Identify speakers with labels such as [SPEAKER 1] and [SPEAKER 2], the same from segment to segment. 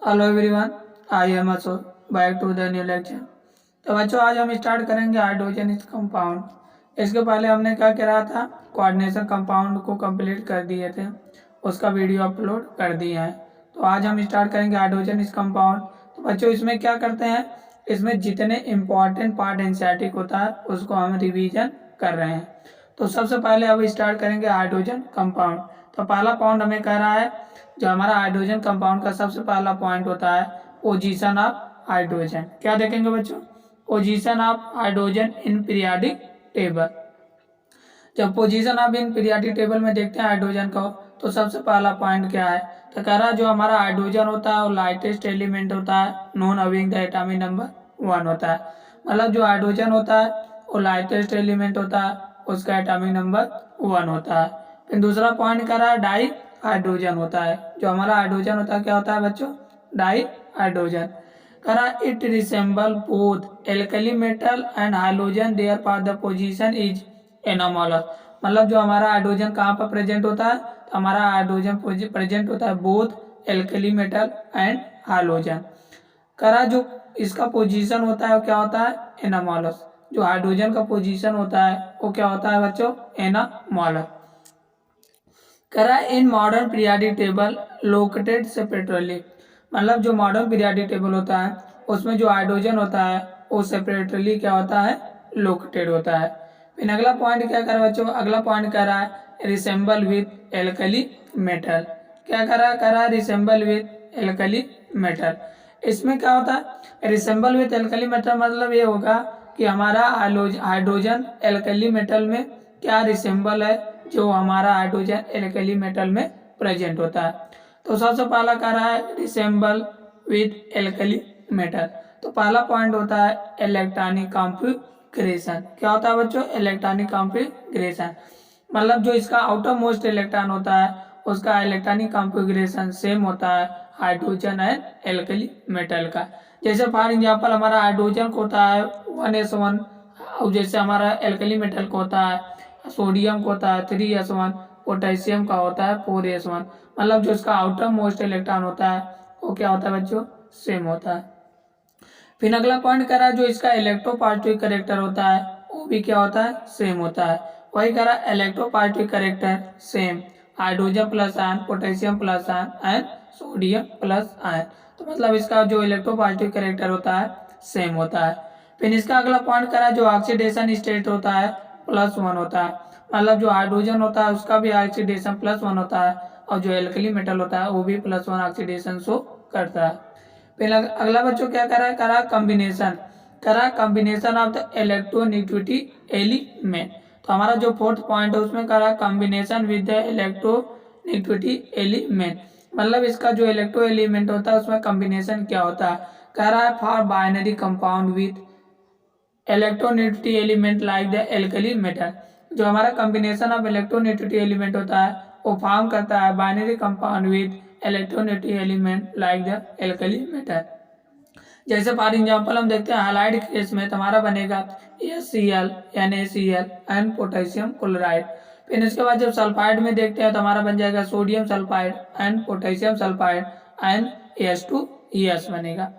[SPEAKER 1] Hello everyone, I am Ashok, back to the new lecture. तो बच्चों आज हम स्टार्ट करेंगे हाइड्रोजन कंपाउंड। इसके पहले हमने क्या करा था, कोऑर्डिनेशन कंपाउंड को कंप्लीट कर दिए थे, उसका वीडियो अपलोड कर दिया है। तो आज हम स्टार्ट करेंगे हाइड्रोजन कंपाउंड। तो बच्चों इसमें क्या करते हैं, इसमें जितने इम्पॉर्टेंट पार्ट एनसीईआरटी होता है उसको हम रिवीजन कर रहे हैं। तो सबसे पहले अब स्टार्ट करेंगे हाइड्रोजन कंपाउंड। तो पहला पॉइंट हमें कह रहा है, जो हमारा हाइड्रोजन कंपाउंड का सबसे पहला पॉइंट होता है पोजीशन ऑफ हाइड्रोजन। क्या देखेंगे बच्चों, position of hydrogen in periodic table. जब position of in periodic table में देखते हैं हाइड्रोजन को, तो सबसे पहला पॉइंट क्या है, तो कह रहा है जो हमारा हाइड्रोजन होता है वो लाइटेस्ट एलिमेंट होता है, non having the atomic number 1 होता है। मतलब जो हाइड्रोजन होता है वो लाइटेस्ट एलिमेंट होता है, उसका एटॉमिक नंबर 1 होता है। फिर दूसरा पॉइंट कह रहा है डाई हाइड्रोजन होता है। जो हमारा हाइड्रोजन होता है क्या होता है बच्चों, डाई हाइड्रोजन। करा it resemble both alkali metal and hydrogen therefore the position is anomalous. मतलब जो हमारा हाइड्रोजन कहाँ पर प्रेजेंट होता है, तो हमारा हाइड्रोजन प्रेजेंट होता है both alkali metal and hydrogen. करा जो इसका पोजीशन होता है वो क्या होता है, एनोमलस। जो हाइड्रोजन का पोजीशन होता है वो क्या होता है बच्चों, एनोमलस। करा in modern periodic table located separately. मतलब जो मॉडर्न पीरियोडिक टेबल होता है उसमें जो हाइड्रोजन होता है वो सेपरेटली क्या होता है, लोकेटेड होता है। फिर अगला पॉइंट क्या कर रहा है बच्चों, अगला पॉइंट कह रहा है रिसेंबल विथ एल्कली मेटल। क्या कर रहा है, रिसेंबल विथ एल्कली मेटल। इसमें क्या होता है, रिसेंबल विथ एल्कली मेटल मतलब ये होगा कि हमारा हाइड्रोजन एल्कली मेटल में क्या रिसेंबल है, जो हमारा हाइड्रोजन एल्कली मेटल में प्रेजेंट होता है। तो सबसे पहला कह रहा है रिसेंबल विथ एल्कली मेटल। तो पहला पॉइंट होता है इलेक्ट्रॉनिक कॉन्फ़िगरेशन। क्या होता है बच्चों, इलेक्ट्रॉनिक कॉन्फ़िगरेशन। मतलब जो इसका आउटर मोस्ट इलेक्ट्रॉन होता है उसका इलेक्ट्रॉनिक कॉन्फ़िगरेशन सेम होता है हाइड्रोजन एंड एल्कली मेटल का। जैसे फॉर एग्जांपल हमारा हाइड्रोजन को होता है 1s1, और जैसे हमारा एल्कली मेटल को होता है, सोडियम को होता है 3s1, पोटेशियम का होता है 4s1। मतलब जो इसका आउटर मोस्ट इलेक्ट्रॉन होता है वो क्या होता है बच्चों, सेम होता है। फिर अगला पॉइंट कह रहा है जो इसका इलेक्ट्रोपॉजिटिव कैरेक्टर होता है वो भी क्या होता है, सेम होता है। वही कह रहा है electropositive character same, hydrogen plus ion, potassium plus ion and sodium plus ion. तो मतलब इसका जो इलेक्ट्रोपॉजिटिव कैरेक्टर होता है सेम होता है। फिर इसका अगला पॉइंट कह रहा है जो ऑक्सीडेशन स्टेट होता है +1 होता है। मतलब जो हाइड्रोजन होता है उसका भी ऑक्सीडेशन +1 होता है, और जो एल्कली मेटल होता है वो भी +1 ऑक्सीडेशन शो करता है। फिर अगला बच्चों क्या करा कॉम्बिनेशन, करा combination of the electronegativity element. तो हमारा जो फोर्थ पॉइंट है उसमें करा combination with the electronegativity element. मतलब इसका जो इलेक्ट्रो एलिमेंट होता है उसमें कॉम्बिनेशन क्या होता है, कह रहा है for binary compound with electronegativity element like the alkali metal. जो हमारा कॉम्बिनेशन ऑफ इलेक्ट्रोनेगेटिविटी एलिमेंट होता है वो फॉर्म करता है binary compound with electronegative element like the alkali metal. जैसे फॉर एग्जांपल हम देखते हैं हाइलाइट केस में हमारा बनेगा HCl, NaCl and potassium chloride. फिर इसके बाद जब सल्फाइड में देखते हैं तो हमारा बन जाएगा sodium sulphide and potassium sulphide and H2ES बनेगा।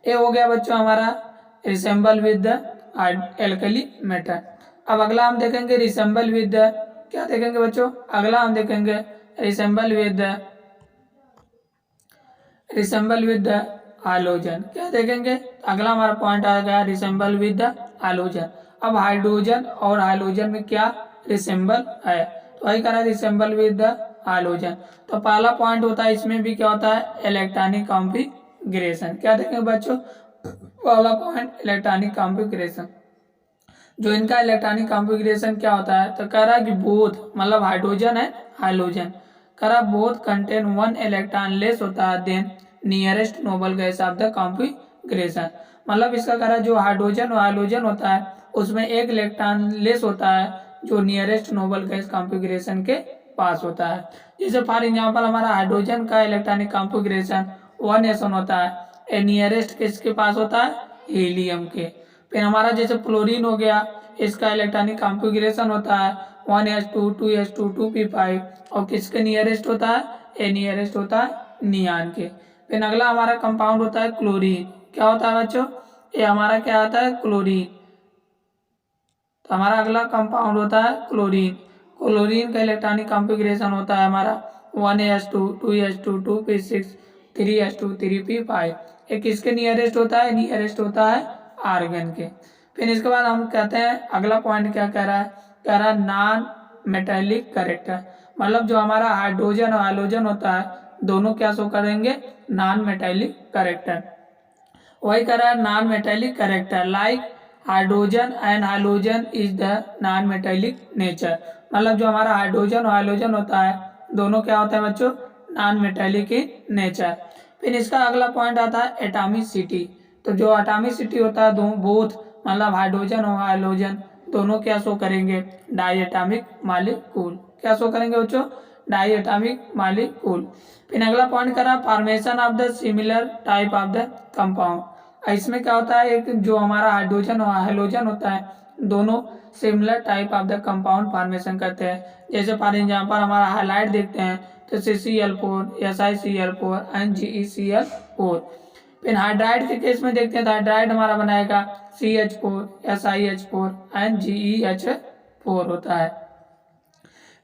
[SPEAKER 1] ये हो गया बच्चों हमारा resemble with the alkali metal. अब अगला हम देखेंगे रिसेंबल विद द, क्या देखेंगे बच्चों, अगला हम देखेंगे रिसेंबल विद द हाइड्रोजन। क्या देखेंगे, अगला हमारा पॉइंट आ गया रिसेंबल विद द हाइड्रोजन। अब हाइड्रोजन और हाइड्रोजन में क्या रिसेंबल है, तो वही करा रिसेंबल विद द हाइड्रोजन। तो पहला पॉइंट होता है इसमें भी क्या होता है, इलेक्ट्रॉनिक कॉन्फ़िगरेशन। क्या देखेंगे बच्चों, पहला पॉइंट इलेक्ट्रॉनिक कॉन्फ़िगरेशन। जो इनका इलेक्ट्रॉनिक कॉन्फ़िगरेशन क्या होता है, तो कह रहा है कि बोथ मतलब हाइड्रोजन है हाइड्रोजन, कह रहा बोथ कंटेन 1 इलेक्ट्रॉन लेस होता है than nearest noble gas of the configuration. मतलब इसका कह रहा है जो हाइड्रोजन और हाइड्रोजन होता है उसमें एक इलेक्ट्रॉन लेस होता है जो नियरेस्ट नोबल गैस कॉन्फ़िगरेशन के पास होता है। जैसे फॉर एग्जांपल हमारा हाइड्रोजन का इलेक्ट्रॉनिक कॉन्फ़िगरेशन 1s1 होता है, नियरेस्ट किसके पास होता है, हीलियम के। फिर हमारा जैसे फ्लोरीन हो गया, इसका इलेक्ट्रॉनिक कॉन्फ़िगरेशन होता है 1s2 2s2 2p5, और किसके नियरेस्ट होता है, नियरेस्ट होता है नियान के। फिर अगला हमारा कंपाउंड होता है क्लोरीन। क्या होता है बच्चों, ये हमारा क्या आता है क्लोरीन। तो हमारा अगला कंपाउंड होता है क्लोरीन। क्लोरीन का इलेक्ट्रॉनिक कॉन्फ़िगरेशन होता है हमारा 1s2 2s2 2p6 3s2 3p5। ये किसके नियरेस्ट होता है, नियरेस्ट होता है आर्गन के। फिर इसके बाद हम कहते हैं अगला पॉइंट क्या कह रहा है, कह रहा है नॉन मेटेलिक कैरेक्टर, मतलब जो हमारा हाइड्रोजन और हैलोजन होता है दोनों क्या शो करेंगे, नॉन मेटेलिक कैरेक्टर। वही कह रहा है non metallic character like hydrogen and halogen is the non metallic nature, मतलब जो हमारा हाइड्रोजन और हाइलोजन होता है दोनों क्या होता है बच्चों, नॉन मेटेलिक इन नेचर। फिर इसका अगला पॉइंट आता है एटॉमिसिटी। तो जो एटॉमिसिटी होता है दो बोथ, मतलब हाइड्रोजन और हाइलोजन दोनों क्या शो करेंगे, डाई एटॉमिक मॉलिक्यूल। क्या शो करेंगे बच्चों, डाई एटॉमिक मॉलिक्यूल। फिर अगला पॉइंट करा formation of the similar type of the compound. इसमें क्या होता है, एक जो हमारा हाइड्रोजन और हाइलोजन होता है दोनों similar type of the compound formation करते हैं। जैसे फॉर एग्जांपल हमारा हाइलाइट देखते हैं तो CCl4 SiCl4 एंड GeCl4। फिर हाइड्राइड के केस में देखते हैं तो हाइड्राइड हमारा बनाएगा CH4 SiH4 एंड GeH4 होता है।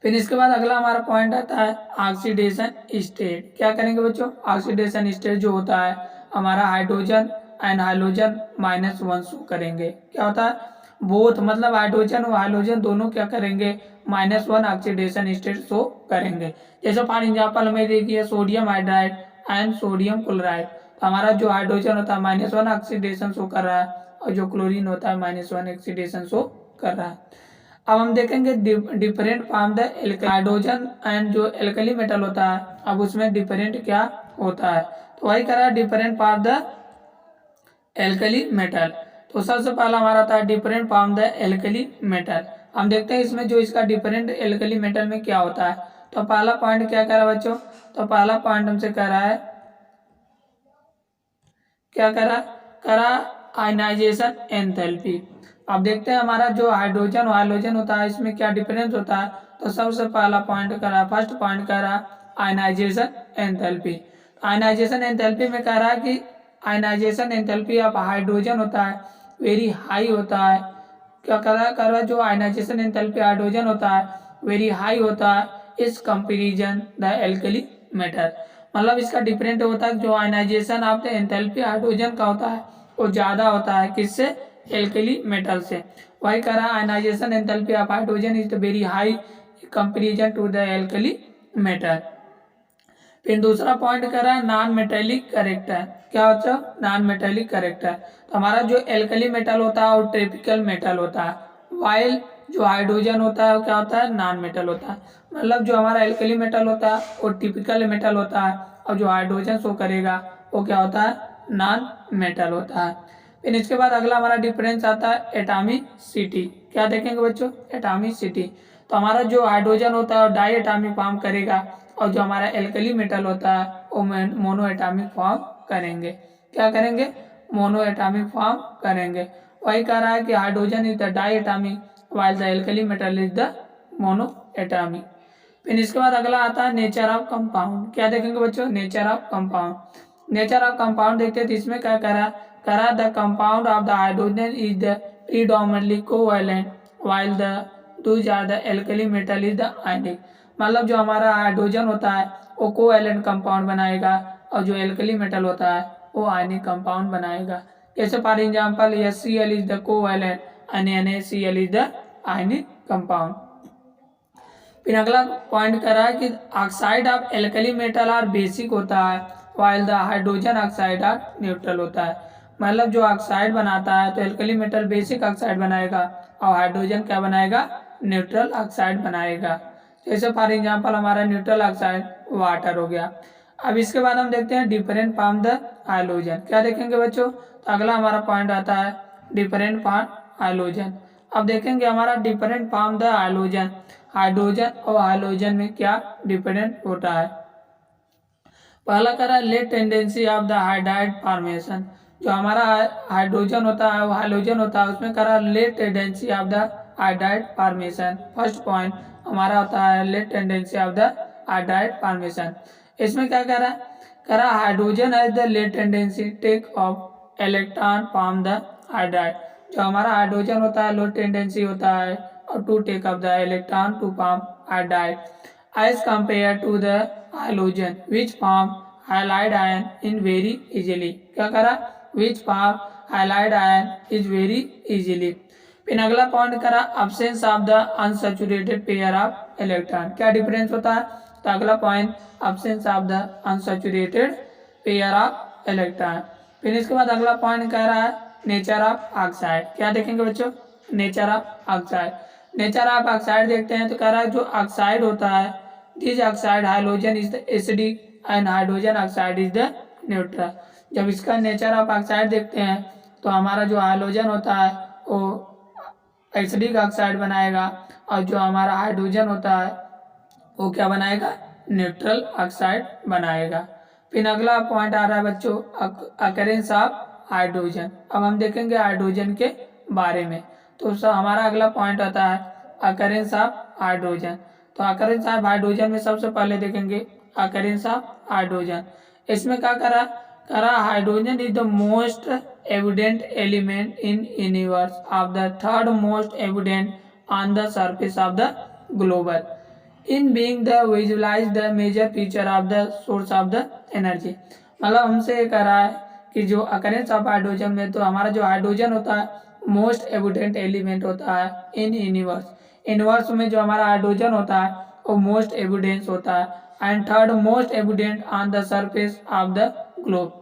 [SPEAKER 1] फिर इसके बाद अगला हमारा पॉइंट आता है ऑक्सीडेशन स्टेट। क्या करेंगे बच्चों, ऑक्सीडेशन स्टेट जो होता है हमारा हाइड्रोजन एंड हाइलोजन -1 शो करेंगे। क्या होता है, बोथ मतलब हाइड्रोजन और हाइलोजन दोनों क्या करेंगे, -1 ऑक्सीडेशन स्टेट शो करेंगे। जैसे फॉर एग्जाम्पल हमें देखिए sodium hydride and sodium chloride, तो हमारा जो हाइड्रोजन होता है -1 ऑक्सीडेशन शो कर रहा है और जो क्लोरीन होता है -1 ऑक्सीडेशन शो कर रहा है। अब हम देखेंगे different form the hydrogen and जो एल्कली मेटल होता है, अब उसमें डिफरेंट क्या होता है, तो वही करा different form the alkali metal. तो सबसे पहला हमारा था different form the alkali metal. हम देखते हैं इसमें जो इसका डिफरेंट एल्कली मेटल में क्या होता है। तो पहला पॉइंट क्या कह रहा है बच्चों, तो पहला पॉइंट हमसे कह रहा है, क्या करा आयनाइजेशन एंथैल्पी। अब देखते हैं हमारा जो हाइड्रोजन और हाइलोजन होता है इसमें क्या डिफरेंस होता है। तो सबसे पहला पॉइंट करा, फर्स्ट पॉइंट करा आयनाइजेशन एंथैल्पी। आयनाइजेशन एंथैल्पी में कह रहा है कि आयनाइजेशन एंथैल्पी ऑफ हाइड्रोजन होता है वेरी हाई होता है। क्या कर रहा है, जो आयनाइजेशन एंथैल्पी हाइड्रोजन होता है वेरी हाई होता है इस कंपेरिजन द एल्कली मेटल, मतलब इसका डिफरेंट होता है। जो ionization of the enthalpy hydrogen का होता है वो ज्यादा होता है किससे, एल्कली मेटल से। वही कह रहा है ionization enthalpy of hydrogen is very high comparison to the alkali metal. फिर दूसरा पॉइंट कर रहा है नॉन मेटेलिक कैरेक्टर। क्या होता है, नॉन मेटेलिक कैरेक्टर। तो हमारा जो एल्कली मेटल होता है वो ट्रॉपिकल मेटल होता है, वाइल जो हाइड्रोजन होता है वो क्या होता है, नॉन मेटल होता है। मतलब जो हमारा एल्कली मेटल होता है वो टिपिकल मेटल होता है और जो हाइड्रोजन शो करेगा वो क्या होता है, नॉन मेटल होता है। फिर इसके बाद अगला हमारा डिफरेंस आता है एटॉमिसिटी। क्या देखेंगे बच्चों, एटॉमिसिटी। तो हमारा जो हाइड्रोजन होता है वो डाई एटॉमिक फॉर्म करेगा और जो हमारा एल्कली मेटल होता है वो मोनो एटॉमिक फॉर्म करेंगे। क्या करेंगे, मोनो एटॉमिक फॉर्म करेंगे। वही कह रहा है कि hydrogen is the diatomic while the alkali metal is the monoatomic। फिर इसके बाद अगला आता है नेचर ऑफ कंपाउंड। क्या देखेंगे बच्चों, nature of compound. Nature of compound देखते हैं तो इसमें क्या करा the compound of the hydrogen is the predominantly covalent while the those are the alkali metal is the ionic, मतलब जो हमारा हाइड्रोजन होता है वो कोवैलेंट कंपाउंड बनाएगा और जो एल्कली मेटल होता है वो आयनिक कंपाउंड बनाएगा। जैसे for example HCl is the covalent and NaCl is the ionic compound। फिर अगला पॉइंट कर रहा है कि oxide of alkali metal are basic होता है while the hydrogen oxide are neutral होता है, मतलब जो ऑक्साइड बनाता है तो एल्कली मेटल बेसिक ऑक्साइड बनाएगा और हाइड्रोजन क्या बनाएगा, न्यूट्रल ऑक्साइड बनाएगा। जैसे फॉर एग्जांपल हमारा न्यूट्रल ऑक्साइड वाटर हो गया। अब इसके बाद हम देखते हैं डिफरेंट फ्रॉम द हाइड्रोजन। क्या देखेंगे बच्चों, तो अगला हमारा पॉइंट आता है डिफरेंट फ्रॉम हाइड्रोजन। अब देखेंगे हमारा different from the hydrogen, hydrogen और हाइड्रोजन में क्या डिफरेंट होता है। पहला करा late tendency of the hydride formation. जो हमारा हाइड्रोजन होता है वो हाइड्रोजन होता है उसमें करा late tendency of the hydride formation. First point हमारा होता है late tendency of the hydride formation. इसमें क्या कह रहा है कह रहा hydrogen has the late tendency take off electron from the hydride. जो हमारा हाइड्रोजन होता है लो टेंडेंसी होता है और to take off the electron to form hydride as compare to the hydrogen which form halide ion in very easily. क्या करा which form halide ion is very easily. फिर अगला पॉइंट करा absence of the unsaturated pair of electron. क्या difference होता है? तो अगला point absence of the unsaturated pair of electron. फिर इसके बाद अगला पॉइंट कह रहा है नेचर ऑफ ऑक्साइड। क्या देखेंगे बच्चों? Nature of oxide. Nature of oxide देखते हैं तो कह रहा है जो ऑक्साइड होता है this oxide hydrogen is the acidic and hydrogen oxide is the neutral. जब इसका नेचर ऑफ ऑक्साइड देखते हैं तो हमारा जो हाइड्रोजन होता है वो एसिडिक ऑक्साइड बनाएगा और जो हमारा हाइड्रोजन होता है वो क्या बनाएगा? न्यूट्रल ऑक्साइड बनाएगा। फिर अगला पॉइंट आ रहा है बच्चों अकरेंस ऑफ हाइड्रोजन। अब हम देखेंगे हाइड्रोजन के बारे में। तो हमारा अगला पॉइंट आता है अकरेंस ऑफ हाइड्रोजन। तो अकरेंस ऑफ हाइड्रोजन में सबसे पहले देखेंगे अकरेंस ऑफ हाइड्रोजन। इसमें क्या करा hydrogen is the most evident element in universe of the third most evident on the surface of the global in being the visualize the major feature of the source of the energy. मतलब हमसे ये कह रहा है कि जो occurrence of hydrogen में तो हमारा जो हाइड्रोजन होता है मोस्ट एविडेंट एलिमेंट होता है इन यूनिवर्स। यूनिवर्स में जो हमारा हाइड्रोजन होता है वो मोस्ट एविडेंस होता है and third most evident on the surface of the globe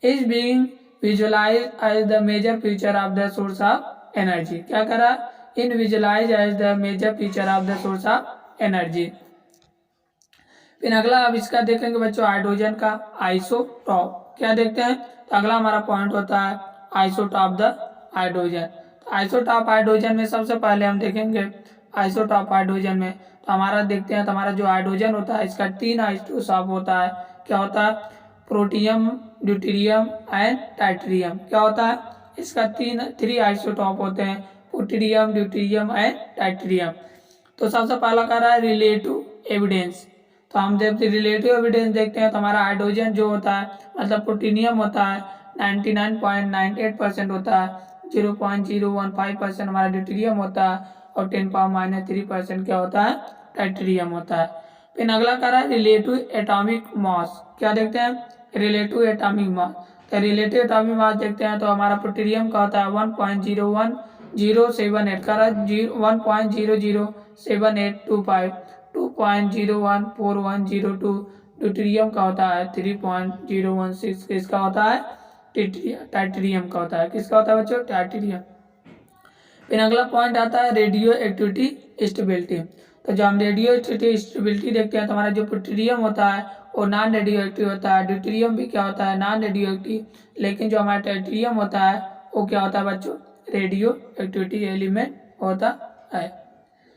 [SPEAKER 1] is being visualised as the major feature of the source of energy. क्या करा in visualise as the major feature of the source of energy. फिर अगला अब इसका देखेंगे बच्चों hydrogen का isotope. क्या देखते हैं? तो अगला हमारा पॉइंट होता है आइसोटॉप द हाइड्रोजन। तो आइसोटॉप हाइड्रोजन में सबसे पहले हम देखेंगे आइसोटॉप हाइड्रोजन में तो हमारा देखते हैं तो हमारा जो हाइड्रोजन होता है इसका 3 आइसोटॉप होता है। क्या होता है? Protium, deuterium and tritium. क्या होता है? इसका 3 आइसोटॉप होते हैं प्रोटियम, ड्यूटेरियम एंड टाइटेरियम। तो सबसे पहला कह रहा है रिलेटिव एविडेंस। तो हम जब रिलेटिव एविडेंस देखते हैं तो हमारा हाइड्रोजन जो होता है मतलब प्रोटीनियम होता है 99.98% होता है, 0.015% हमारा ड्यूटेरियम होता है और 10⁻³ क्या होता है? टाइटेरियम होता है। फिर अगला कह रहा है रिलेटिव एटॉमिक मास। क्या देखते हैं? Relative atomic mass. तो रिलेटिव एटॉमिक मास देखते हैं तो हमारा प्रोटीनियम का होता है 1.01078 का 1.007825 2.014102। ड्यूटेरियम का होता है 3.016। किसका होता है? टाइटेरियम का होता है। किसका होता है बच्चों? टाइटेरियम। फिर अगला पॉइंट आता है रेडियो एक्टिविटी स्टेबिलिटी। तो जब हम रेडियो एक्टिविटी स्टेबिलिटी देखते हैं तो हमारा जो प्लूटोनियम होता है वो नॉन रेडियो एक्टिव होता है, ड्यूटेरियम भी क्या होता है? Non radio active. लेकिन जो हमारा टाइटेरियम होता है वो क्या होता है बच्चों? रेडियो एक्टिविटी एलिमेंट होता है।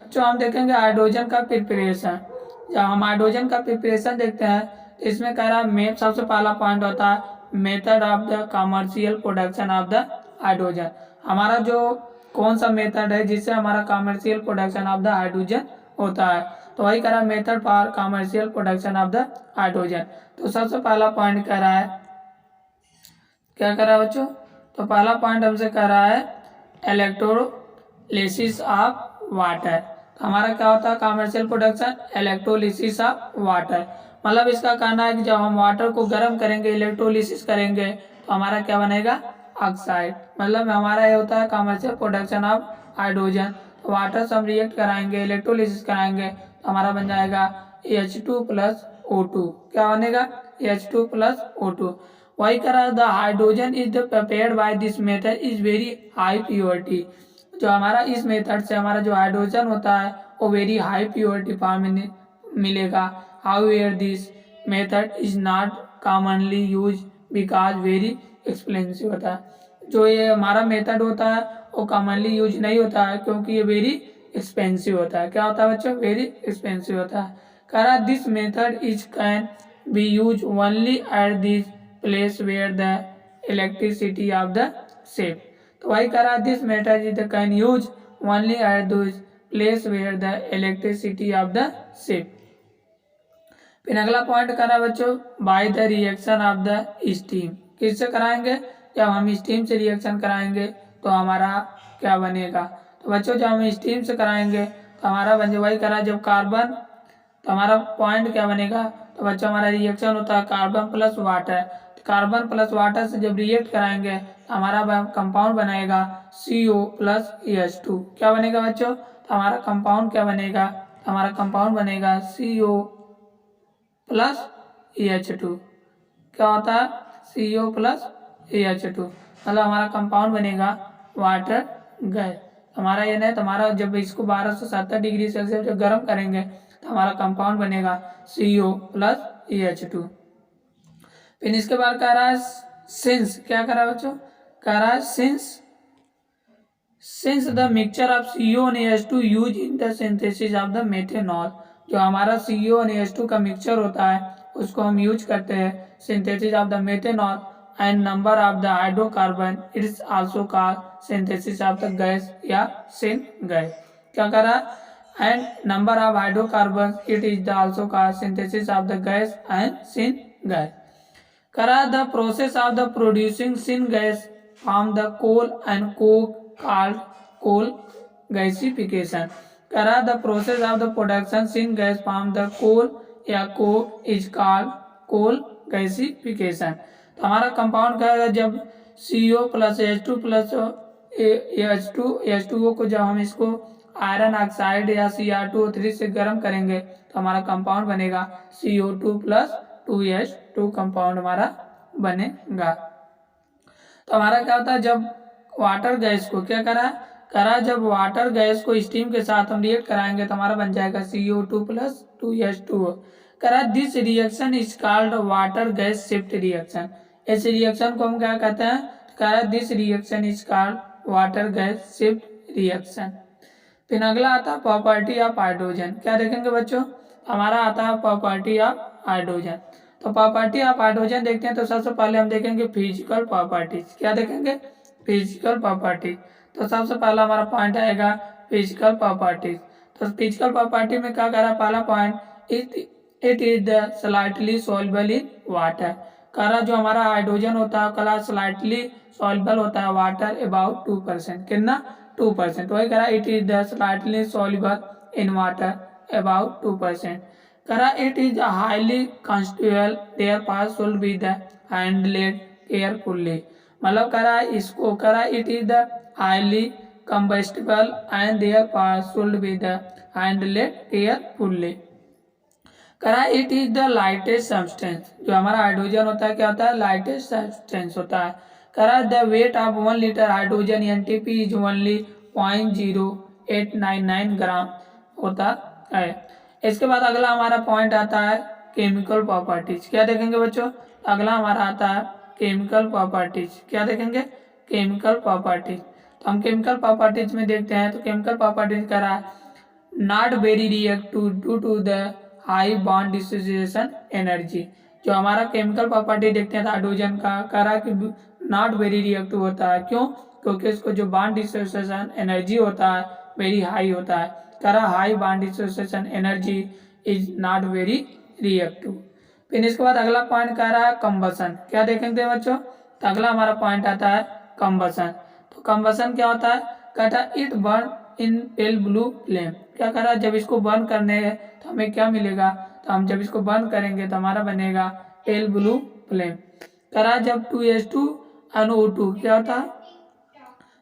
[SPEAKER 1] जो हम देखेंगे हाइड्रोजन का प्रिपरेशन। जब हम हाइड्रोजन का प्रिपरेशन देखते हैं तो इसमें कह रहा है सबसे पहला पॉइंट होता है method of the commercial production of the hydrogen. हमारा जो कौन सा मेथड है जिससे हमारा commercial production of the hydrogen होता है? तो वही कह रहा है method for commercial production of the hydrogen. तो सबसे पहला पॉइंट कह रहा है क्या कह रहा है बच्चों? तो पहला पॉइंट हमसे कह रहा है इलेक्ट्रोलिसिस ऑफ वाटर। तो हमारा क्या होता है commercial production? Electrolysis of water. मतलब इसका कहना है कि जब हम वाटर को गर्म करेंगे इलेक्ट्रोलिसिस करेंगे तो हमारा क्या बनेगा? ऑक्साइड। मतलब हमारा ये होता है कमर्शियल प्रोडक्शन ऑफ हाइड्रोजन। तो वाटर से हम रिएक्ट कराएंगे इलेक्ट्रोलिसिस कराएंगे तो हमारा बन जाएगा H2+O2। क्या बनेगा? H2+O2। वही करा the hydrogen is the prepared by this method is very high purity. जो हमारा इस मेथड से हमारा जो हाइड्रोजन होता है वो वेरी हाई प्योरिटी फॉर्म में मिलेगा। However this method is not commonly use because very expensive होता है। जो ये हमारा मेथड होता है वो कॉमनली यूज नहीं होता है क्योंकि ये वेरी एक्सपेंसिव होता है। क्या होता है बच्चों? वेरी एक्सपेंसिव होता है। कह रहा this method is can be use only at this place where the electricity of the shape. तो वही कह रहा this method is can use only at this place where the electricity of the shape. फिर अगला point करा बच्चों by the reaction of the steam, किससे कराएंगे, जब हम स्टीम से रिएक्शन कराएंगे तो हमारा क्या बनेगा। तो बच्चों जब हम स्टीम से कराएंगे तो हमारा बन वही करा जब कार्बन, तो हमारा पॉइंट क्या बनेगा, तो बच्चों हमारा रिएक्शन होता है carbon plus water, carbon plus water से जब रिएक्ट कराएंगे तो हमारा कंपाउंड बनेगा CO प्लस H2। क्या बनेगा बच्चों, तो हमारा कंपाउंड क्या बनेगा, हमारा कंपाउंड बनेगा CO प्लस H2। क्या होता है CO प्लस H2, मतलब हमारा कंपाउंड बनेगा वाटर गैस। हमारा ये नहीं, तो हमारा जब इसको 1270 डिग्री सेल्सियस जब गर्म करेंगे तो हमारा कंपाउंड बनेगा CO प्लस H2। फिर इसके बाद कह रहा है सिंस, क्या कह रहा है बच्चों, कह रहा है since the mixture of CO और H2 use in the synthesis of the methanol, जो हमारा CO और H2 का मिक्सचर होता है उसको हम यूज करते हैं synthesis of the methanol and number of the hydrocarbon it is also called synthesis of the gas या सिन गैस। क्या कर रहा है, and number of hydrocarbon it is also called synthesis of the gas and syngas. करा the process of the producing syngas from the coal and coke called coal gasification। करा the process of the production syngas from the कोल या coke is called coal gasification. तो हमारा compound क्या है, जब CO plus H2 plus H2O को जब हम इसको आयरन ऑक्साइड या Cr2O3 से गर्म करेंगे तो हमारा कंपाउंड बनेगा CO2 प्लस 2H2 कंपाउंड हमारा बनेगा। तो हमारा क्या होता है, जब वाटर गैस को क्या करा जब वाटर गैस को स्टीम के साथ हम रिएक्ट कराएंगे तो हमारा बन जाएगा CO2 प्लस 2H2O। करा this reaction is called water gas shift reaction. इस रिएक्शन को हम क्या कहते हैं, करा this reaction is called water gas shift reaction. फिर अगला आता है प्रॉपर्टी ऑफ हाइड्रोजन। क्या देखेंगे बच्चों, हमारा आता है प्रॉपर्टी ऑफ हाइड्रोजन। तो प्रॉपर्टी ऑफ हाइड्रोजन देखते हैं, तो सबसे पहले हम देखेंगे फिजिकल प्रॉपर्टीज। क्या देखेंगे, फिजिकल प्रॉपर्टी। तो सबसे पहला हमारा पॉइंट आएगा फिजिकल प्रॉपर्टीज। तो फिजिकल प्रॉपर्टी में क्या करा, पहला point it is the slightly soluble in water. करा जो हमारा हाइड्रोजन होता है कला स्लाइटली सॉल्युबल होता है वाटर अबाउट 2%, कितना 2%। वही करा it is the slightly soluble in water about 2%। करा it is highly combustible therefore should be the handled carefully. मतलब करा इसको करा it is the highly combustible and therefore should be the handled carefully. करा it is the lightest substance. जो हमारा hydrogen होता है क्या होता है, लाइटेस्ट सब्सटेंस होता है। करा the weight of 1 litre hydrogen NTP is only 0.0899 ग्राम होता है। इसके बाद अगला हमारा पॉइंट आता है केमिकल प्रॉपर्टीज। क्या देखेंगे बच्चों, अगला हमारा आता है केमिकल प्रॉपर्टीज। क्या देखेंगे, केमिकल प्रॉपर्टीज। तो हम केमिकल प्रॉपर्टीज में देखते हैं, तो केमिकल प्रॉपर्टीज करा not very reactive due to the high bond dissociation energy. जो हमारा केमिकल प्रॉपर्टी देखते हैं हाइड्रोजन का करा कि नॉट वेरी रिएक्टिव होता है, क्यों, क्योंकि इसको जो बॉन्ड डिसोसिएशन एनर्जी होता है वेरी हाई होता है। करा high bond dissociation energy is not very reactive. फिर इसके बाद अगला पॉइंट कह रहा है कंबसन। क्या देखेंगे बच्चों, तो अगला हमारा पॉइंट आता है कंबसन। तो कंबसन क्या होता है, कहता है it burn in pale blue flame. क्या कह रहा है, जब इसको बर्न करने है तो हमें क्या मिलेगा, तो हम जब इसको बर्न करेंगे तो हमारा बनेगा पेल ब्लू फ्लेम। कह रहा है जब 2H2 NO2 क्या होता है,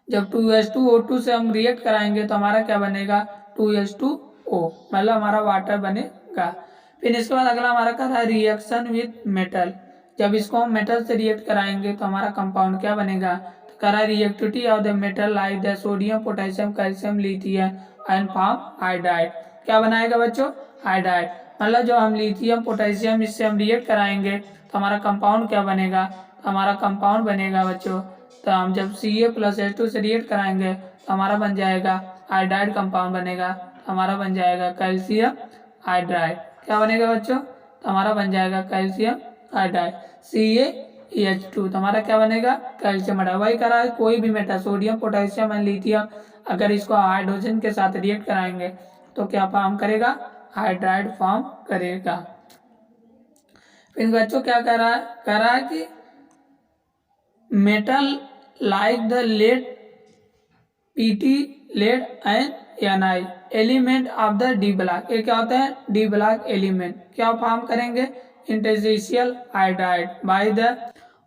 [SPEAKER 1] जब 2H2O2 से हम रिएक्ट कराएंगे तो हमारा क्या बनेगा 2H2O, मतलब हमारा वाटर बनेगा। फिर इसके बाद अगला हमारा कह रहा है रिएक्शन विथ मेटल। जब इसको हम मेटल से रिएक्ट कराएंगे तो हमारा कंपाउंड क्या बनेगा, तो कह रहा है reactivity of the metal like the sodium potassium calcium lithium and form hydride. क्या बनाएगा बच्चों, हाइड्राइड। मतलब जो हम लिथियम पोटेशियम इससे हम रिएक्ट कराएंगे तो हमारा कंपाउंड क्या बनेगा, तो हमारा कंपाउंड बनेगा बच्चों, तो हम जब Ca प्लस H2 से रिएक्ट कराएंगे तो हमारा बन जाएगा हाइड्राइड कंपाउंड बनेगा, तो हमारा बन जाएगा कैल्शियम हाइड्राइड। क्या बनेगा बच्चों, तो हमारा बन जाएगा कैल्शियम हाइड्राइड CaH2, तो हमारा क्या बनेगा कैल्शियम हाइड्राइड। वही करा है कोई भी metal sodium potassium and lithium अगर इसको हाइड्रोजन के साथ रिएक्ट कराएंगे तो क्या फॉर्म करेगा, हाइड्राइड फॉर्म करेगा। फिर बच्चों क्या कह रहा है कि metal like the lead PT lead and NI element of the D block. ये क्या होता है? डी ब्लॉक एलिमेंट क्या फॉर्म करेंगे? Interstitial hydride by the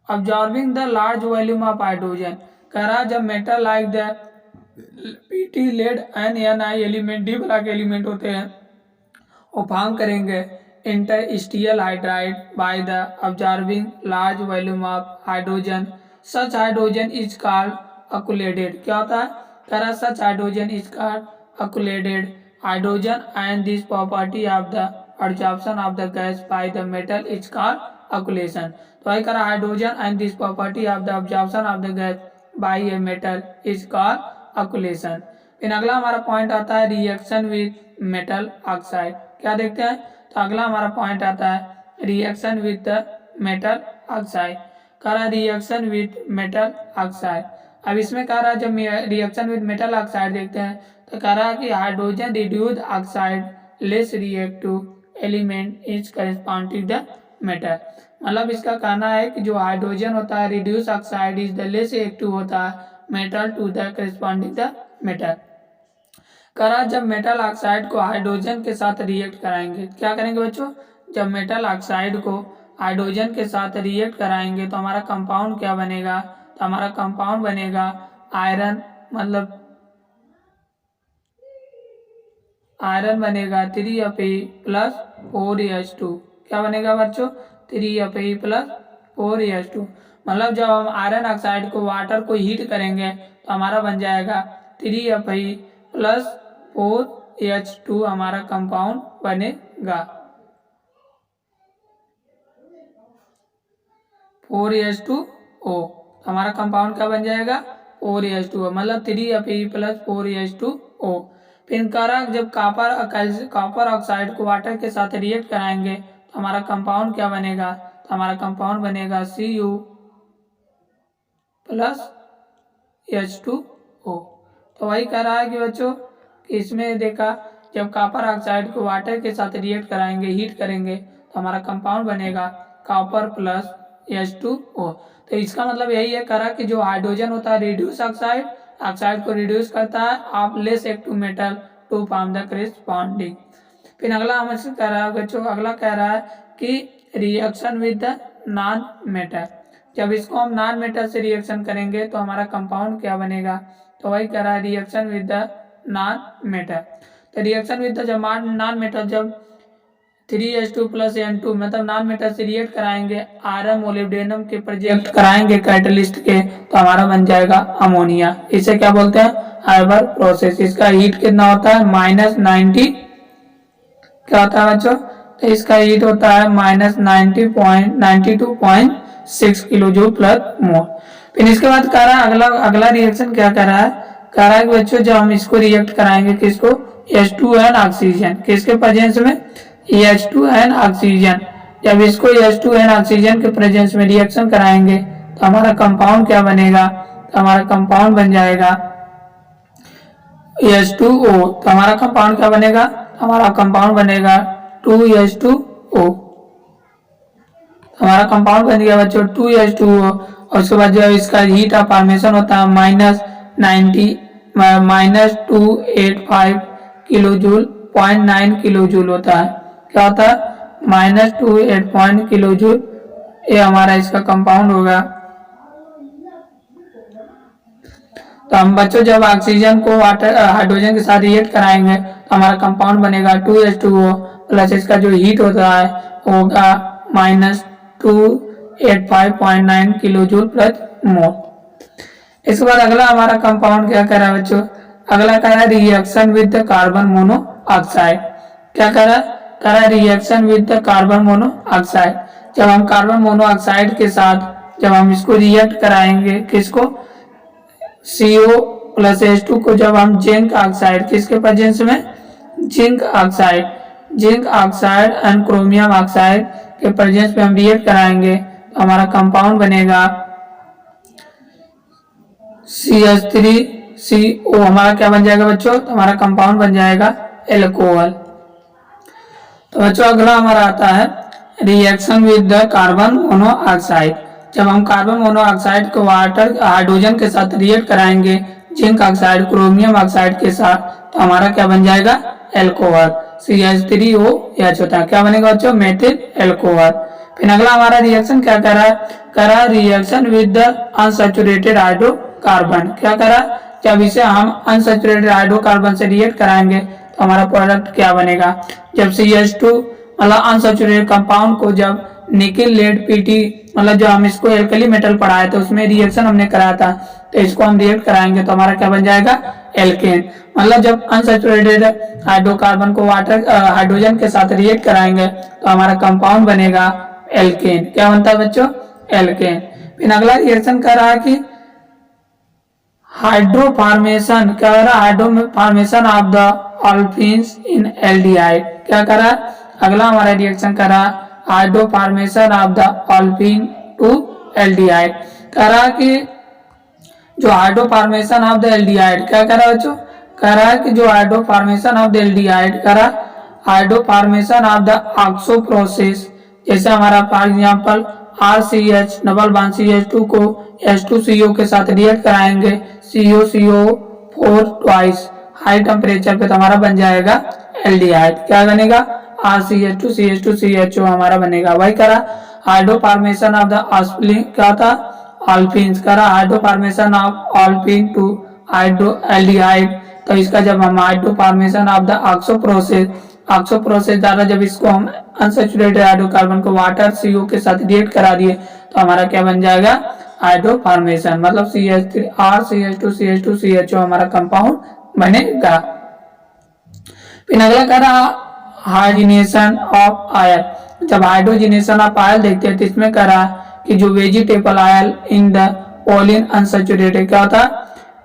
[SPEAKER 1] absorbing the large volume of hydrogen. कह रहा जब metal like the PT lead and NI element D block element होते हैं वो फॉर्म करेंगे interstitial hydride by the absorbing large volume of hydrogen. Such hydrogen is called अकुलेटेड। क्या होता है? कह रहा such hydrogen is called occluded hydrogen and this property of the absorption of the gas by the metal is called occultation। तो वही करा hydrogen and this property of the absorption of the gas by a metal is called occultation। फिर अगला हमारा point आता है reaction with metal oxide. क्या देखते हैं? तो अगला हमारा पॉइंट आता है reaction with the metal oxide. करा रिएक्शन विद मेटल ऑक्साइड। अब इसमें कह रहा है जब रिएक्शन विद मेटल ऑक्साइड देखते हैं तो कह रहा है कि hydrogen reduced oxide less reactive element is corresponding the metal. मतलब इसका कहना है कि जो हाइड्रोजन होता है reduce oxide is the less reactive होता है metal to the corresponding the metal. करा जब मेटल ऑक्साइड को हाइड्रोजन के साथ रिएक्ट कराएंगे, क्या करेंगे बच्चों? जब मेटल ऑक्साइड को हाइड्रोजन के साथ रिएक्ट कराएंगे तो हमारा कंपाउंड क्या बनेगा? तो हमारा कंपाउंड बनेगा आयरन, मतलब आयरन बनेगा 3Fe प्लस 4H2। क्या बनेगा बच्चों? 3Fe plus 4H2। मतलब जब हम आयरन ऑक्साइड को वाटर को हीट करेंगे तो हमारा बन जाएगा 3Fe प्लस 4H2 हमारा कंपाउंड बनेगा। 4H2O हमारा कंपाउंड क्या बन जाएगा? 4H2O मतलब 3Fe प्लस 4H2O। फिर करा जब कॉपर ऑक्साइड को वाटर के साथ रिएक्ट कराएंगे तो हमारा कंपाउंड क्या बनेगा? तो हमारा कंपाउंड बनेगा Cu प्लस H2O। तो वही कह रहा है कि बच्चों कि इसमें देखा जब कॉपर ऑक्साइड को वाटर के साथ रिएक्ट कराएंगे हीट करेंगे तो हमारा कंपाउंड बनेगा कॉपर प्लस H2O। तो इसका मतलब यही है करा कि जो हाइड्रोजन होता है रिड्यूस ऑक्साइड को रिड्यूस करता है of less active metal to form the corresponding. फिर अगला हमसे कह रहा है बच्चों, अगला कह रहा है कि reaction with the non metal. जब इसको हम नॉन मेटल से रिएक्शन करेंगे तो हमारा कंपाउंड क्या बनेगा? तो वही कह रहा है reaction with the non metal. तो रिएक्शन विद द जब नॉन मेटल जब 3H2 प्लस N2 मतलब नॉन मेटल से रिएक्ट कराएंगे आयरन मोलिब्डेनम के प्रोजेक्ट कराएंगे कैटलिस्ट के तो हमारा बन जाएगा अमोनिया। इसे क्या बोलते हैं? Haber process. इसका हीट कितना होता है? -90। क्या होता है बच्चों? तो इसका हीट होता है -92.6 किलो जूल प्रति मोल। फिर इसके बाद कह रहा है अगला रिएक्शन क्या कर रहा है? कह रहा है कि बच्चों जब हम इसको रिएक्ट कराएंगे किसको? H2N oxygen. किसके प्रेजेंस में? H2N oxygen. जब इसको H2N ऑक्सीजन के प्रेजेंस में रिएक्शन कराएंगे तो हमारा कंपाउंड क्या बनेगा? तो हमारा कंपाउंड बन जाएगा H2O। तो हमारा कंपाउंड क्या बनेगा? हमारा कंपाउंड बनेगा 2H2O। हमारा कंपाउंड बन गया बच्चों 2H2O। और उसके बाद जब इसका हीट ऑफ फॉर्मेशन होता है -285 किलो जूल 0.9 किलो जूल होता है। क्या होता है? -285 किलो जूल। ये हमारा इसका कंपाउंड होगा। तो हम बच्चों जब ऑक्सीजन को हाइड्रोजन के साथ रिएक्ट कराएंगे तो हमारा कंपाउंड बनेगा 2H2O प्लस इसका जो हीट होता है होगा -285.9 किलो जूल प्रति मोल। इसके बाद अगला हमारा कंपाउंड क्या कर रहा है बच्चों? अगला कह रहा है reaction with the carbon monoxide. क्या कर रहा है? कह रहा है reaction with the carbon monoxide. जब हम कार्बन मोनोऑक्साइड के साथ जब हम इसको रिएक्ट कराएंगे किसको? CO प्लस H2 को जब हम जिंक ऑक्साइड किसके प्रेजेंस में? Zinc oxide and chromium oxide के प्रेजेंस में हम रिएक्ट कराएंगे तो हमारा कंपाउंड बनेगा CH3CO। हमारा क्या बन जाएगा बच्चों? तो हमारा कंपाउंड बन जाएगा एल्कोहल। तो बच्चों अगला हमारा आता है reaction with the carbon monoxide. जब हम कार्बन मोनोऑक्साइड को वाटर हाइड्रोजन के साथ रिएक्ट कराएंगे जिंक ऑक्साइड क्रोमियम ऑक्साइड के साथ, तो हमारा क्या बन जाएगा, एल्कोहल CH3OH होता है। क्या बनेगा बच्चों, मेथिल एल्कोहल। फिर अगला हमारा रिएक्शन क्या करा reaction with the unsaturated hydrocarbon. क्या करा, जब इसे हम अनसैचुरेटेड हाइड्रोकार्बन से रिएक्ट कराएंगे तो हमारा प्रोडक्ट क्या बनेगा। जब CH2 मतलब अनसैचुरेटेड कंपाउंड को जब निकिल लेड पीटी मतलब जो हम इसको एल्कली मेटल पढ़ाए थे उसमें रिएक्शन हमने कराया था, तो इसको हम रिएक्ट कराएंगे तो हमारा क्या बन जाएगा, एल्केन। मतलब जब अनसैचुरेटेड हाइड्रोकार्बन को वाटर हाइड्रोजन के साथ रिएक्ट कराएंगे तो हमारा कंपाउंड बनेगा एल्केन। क्या बनता है बच्चों, एल्केन। फिर अगला रिएक्शन कर रहा है कि हाइड्रो फॉर्मेशन। क्या कर रहा है, hydro formation of the olefins in aldehyde. क्या करा, अगला हमारा रिएक्शन करा hydro formation of the olefin to aldehyde. करा कि जो hydro formation of the aldehyde क्या करा बच्चों, करा कि जो hydro formation of the aldehyde करा hydro formation of the oxo process. जैसे हमारा for example RCH double bond CH2 को H2CO के साथ रिएक्ट कराएंगे COCO4 ट्वाइस हाई टेम्परेचर पे तो हमारा बन जाएगा एल्डिहाइड। क्या बनेगा, RCH2 CH2 CHO हमारा बनेगा। वही करा हाइड्रो फॉर्मेशन ऑफ द ऑस्प्लिन क्या था, ऑल्फिन्स। करा hydro formation of olefin to hydro aldehyde. तो इसका जब हम hydro formation of the oxo process द्वारा जब इसको हम अनसैचुरेटेड हाइड्रोकार्बन को वाटर CO के साथ रिएक्ट करा दिए तो हमारा क्या बन जाएगा, हाइड्रो फॉर्मेशन। मतलब RCH2 CH2 CHO हमारा कंपाउंड बनेगा। फिर अगला करा हाइड्रोजनेशन ऑफ आयल। जब हाइड्रोजनेशन ऑफ आयल देखते हैं तो इसमें करा कि जो vegetable oil in the pollen unsaturated. क्या होता है,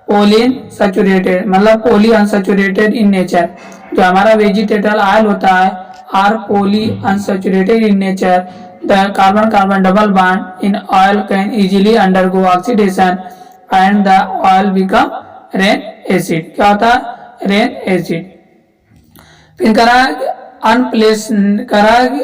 [SPEAKER 1] पोलिन सैचुरेटेड मतलब पोली अनसैचुरेटेड इन नेचर। जो हमारा वेजिटेबल ऑयल होता है are polyunsaturated in nature. The carbon carbon double bond in oil can easily undergo oxidation and the oil become rancid. क्या होता है, रेन एसिड। फिर करा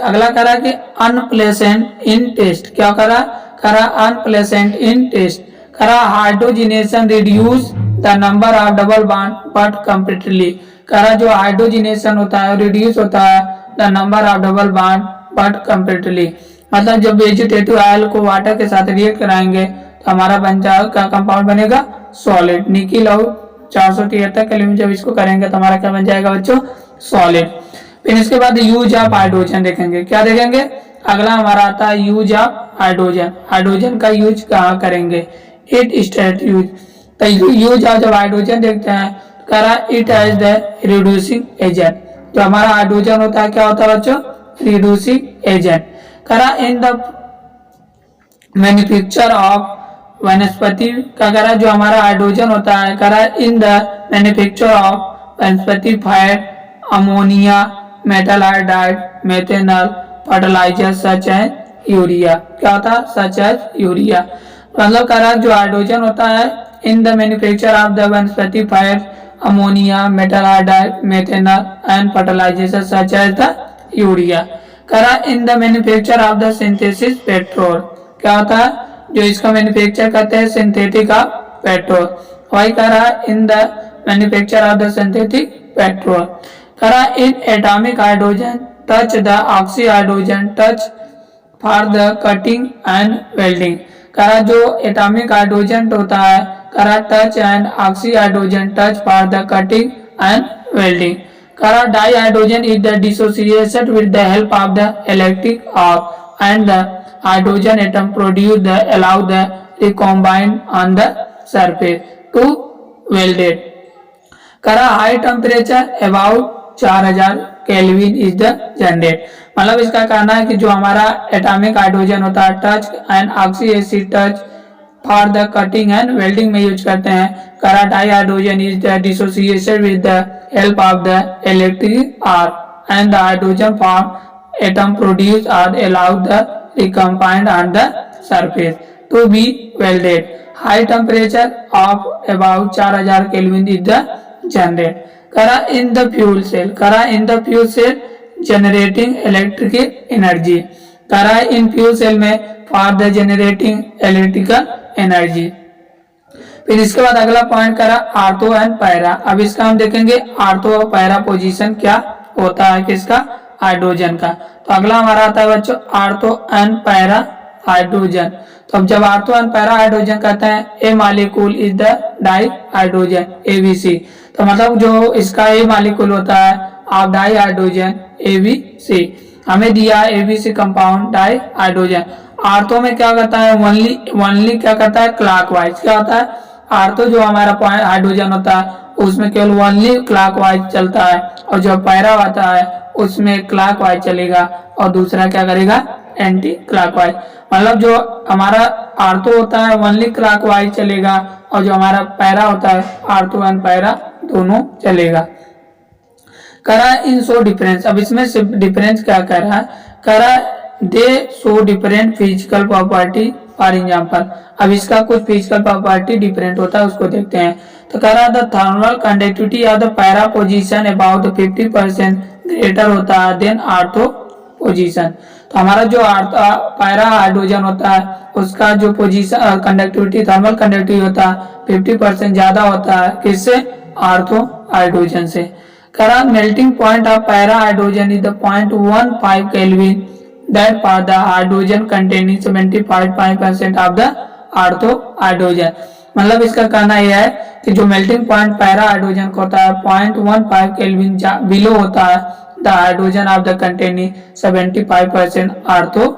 [SPEAKER 1] अगला करा कि अनप्लेसेंट इन टेस्ट। क्या करा अनप्लेसेंट इन टेस्ट। करा hydrogenation reduce the number of double bond but completely. करा जो हाइड्रोजनेशन होता है रिड्यूस होता है the number of double bond but completely. मतलब जब वेजिटेटिव ऑयल को वाटर के साथ रिएक्ट कराएंगे तो हमारा बन जाएगा कंपाउंड बनेगा सॉलिड। निकिल और 473 के लिए जब इसको करेंगे तो हमारा क्या बन जाएगा बच्चों, सॉलिड। फिर इसके बाद यूज ऑफ हाइड्रोजन देखेंगे। क्या देखेंगे, अगला हमारा आता है यूज ऑफ हाइड्रोजन। हाइड्रोजन का यूज कहाँ करेंगे, इट स्टेट यूज। तो यूज ऑफ जब हाइड्रोजन देखते हैं करा it as the reducing agent. जो हमारा हाइड्रोजन होता है क्या होता है बच्चों, रिड्यूसिंग एजेंट। करा इन द मैन्युफैक्चर ऑफ वनस्पति। क्या करा जो हमारा हाइड्रोजन होता है करा in the manufacture of vanaspati fat ammonia metal hydride methanol fertiliser such as urea. क्या होता है, सच एज यूरिया। मतलब करा जो हाइड्रोजन होता है in the manufacture of the vanaspati fat ammonia metal hydride methanol and fertiliser such as the urea. करा in the manufacture of the synthesis petrol. क्या होता है, जो इसका मैन्युफैक्चर करते हैं सिंथेटिक ऑफ पेट्रोल। वही करा in the manufacture of the synthetic petrol. करा in atomic hydrogen torch the oxy hydrogen torch for the cutting and welding. करा जो एटॉमिक हाइड्रोजन होता है करा torch and oxy hydrogen torch for the cutting and welding. करा dihydrogen is the dissociated with the help of the electric arc and the hydrogen atom produce the allow the recombined on the surface to welded. करा high temperature about 4000 kelvin is the generate. मतलब इसका कहना है कि जो हमारा atomic hydrogen होता है torch and oxy acid torch for the cutting and welding में यूज करते हैं। करा dihydrogen is the dissociated with the help of the electric arc and the hydrogen form atom produce और allow the recombined on the surface to be welded. High temperature of about 4000 Kelvin is the generate. करा in the fuel cell. करा in the fuel cell generating electric energy. कह रहा है इन fuel cell में for the generating electrical energy. फिर इसके बाद अगला पॉइंट करा आर्थो एंड पैरा। अब इसका हम देखेंगे आर्थो और पैरा पोजीशन क्या होता है किसका, हाइड्रोजन का। तो अगला हमारा आता है बच्चों आर्थो एंड पैरा हाइड्रोजन। तो अब जब आर्थो एंड पैरा हाइड्रोजन कहते हैं a molecule is the dihydrogen ABC। तो मतलब जो इसका ए मालिक्यूल होता है ऑफ डाई हाइड्रोजन ABC, हमें दिया ABC compound di hydrogen. Ortho में क्या करता है वनली क्या करता है क्लॉकवाइज, क्या होता है आर्थो जो हमारा हाइड्रोजन होता है उसमें केवल वनली क्लॉकवाइज चलता है, और जो पैरा होता है उसमें क्लॉकवाइज चलेगा और दूसरा क्या करेगा एंटी क्लॉकवाइज। मतलब जो हमारा आर्थो होता है वनली क्लॉकवाइज चलेगा और जो हमारा पैरा होता है आर्थो एंड पैरा दोनों चलेगा। करा इन शो डिफरेंस। अब इसमें डिफरेंस क्या कर रहा है, करा दे show different physical property for example. अब इसका कुछ फिजिकल प्रॉपर्टी डिफरेंट होता है उसको देखते हैं। तो कह रहा the thermal conductivity of the para position about 50% greater होता है देन आर्थो पोजीशन। तो हमारा जो पैरा हाइड्रोजन होता है उसका जो पोजीशन कंडक्टिविटी थर्मल कंडक्टिविटी होता है 50% ज्यादा होता है किससे, आर्थो हाइड्रोजन से। कह रहा melting point of para hydrogen is the 0.15 kelvin that for the hydrogen containing 75% of the ortho hydrogen. मतलब इसका कहना यह है कि जो मेल्टिंग पॉइंट पैरा हाइड्रोजन का होता है 0.15 केल्विन बिलो होता है the hydrogen of the containing 75% ortho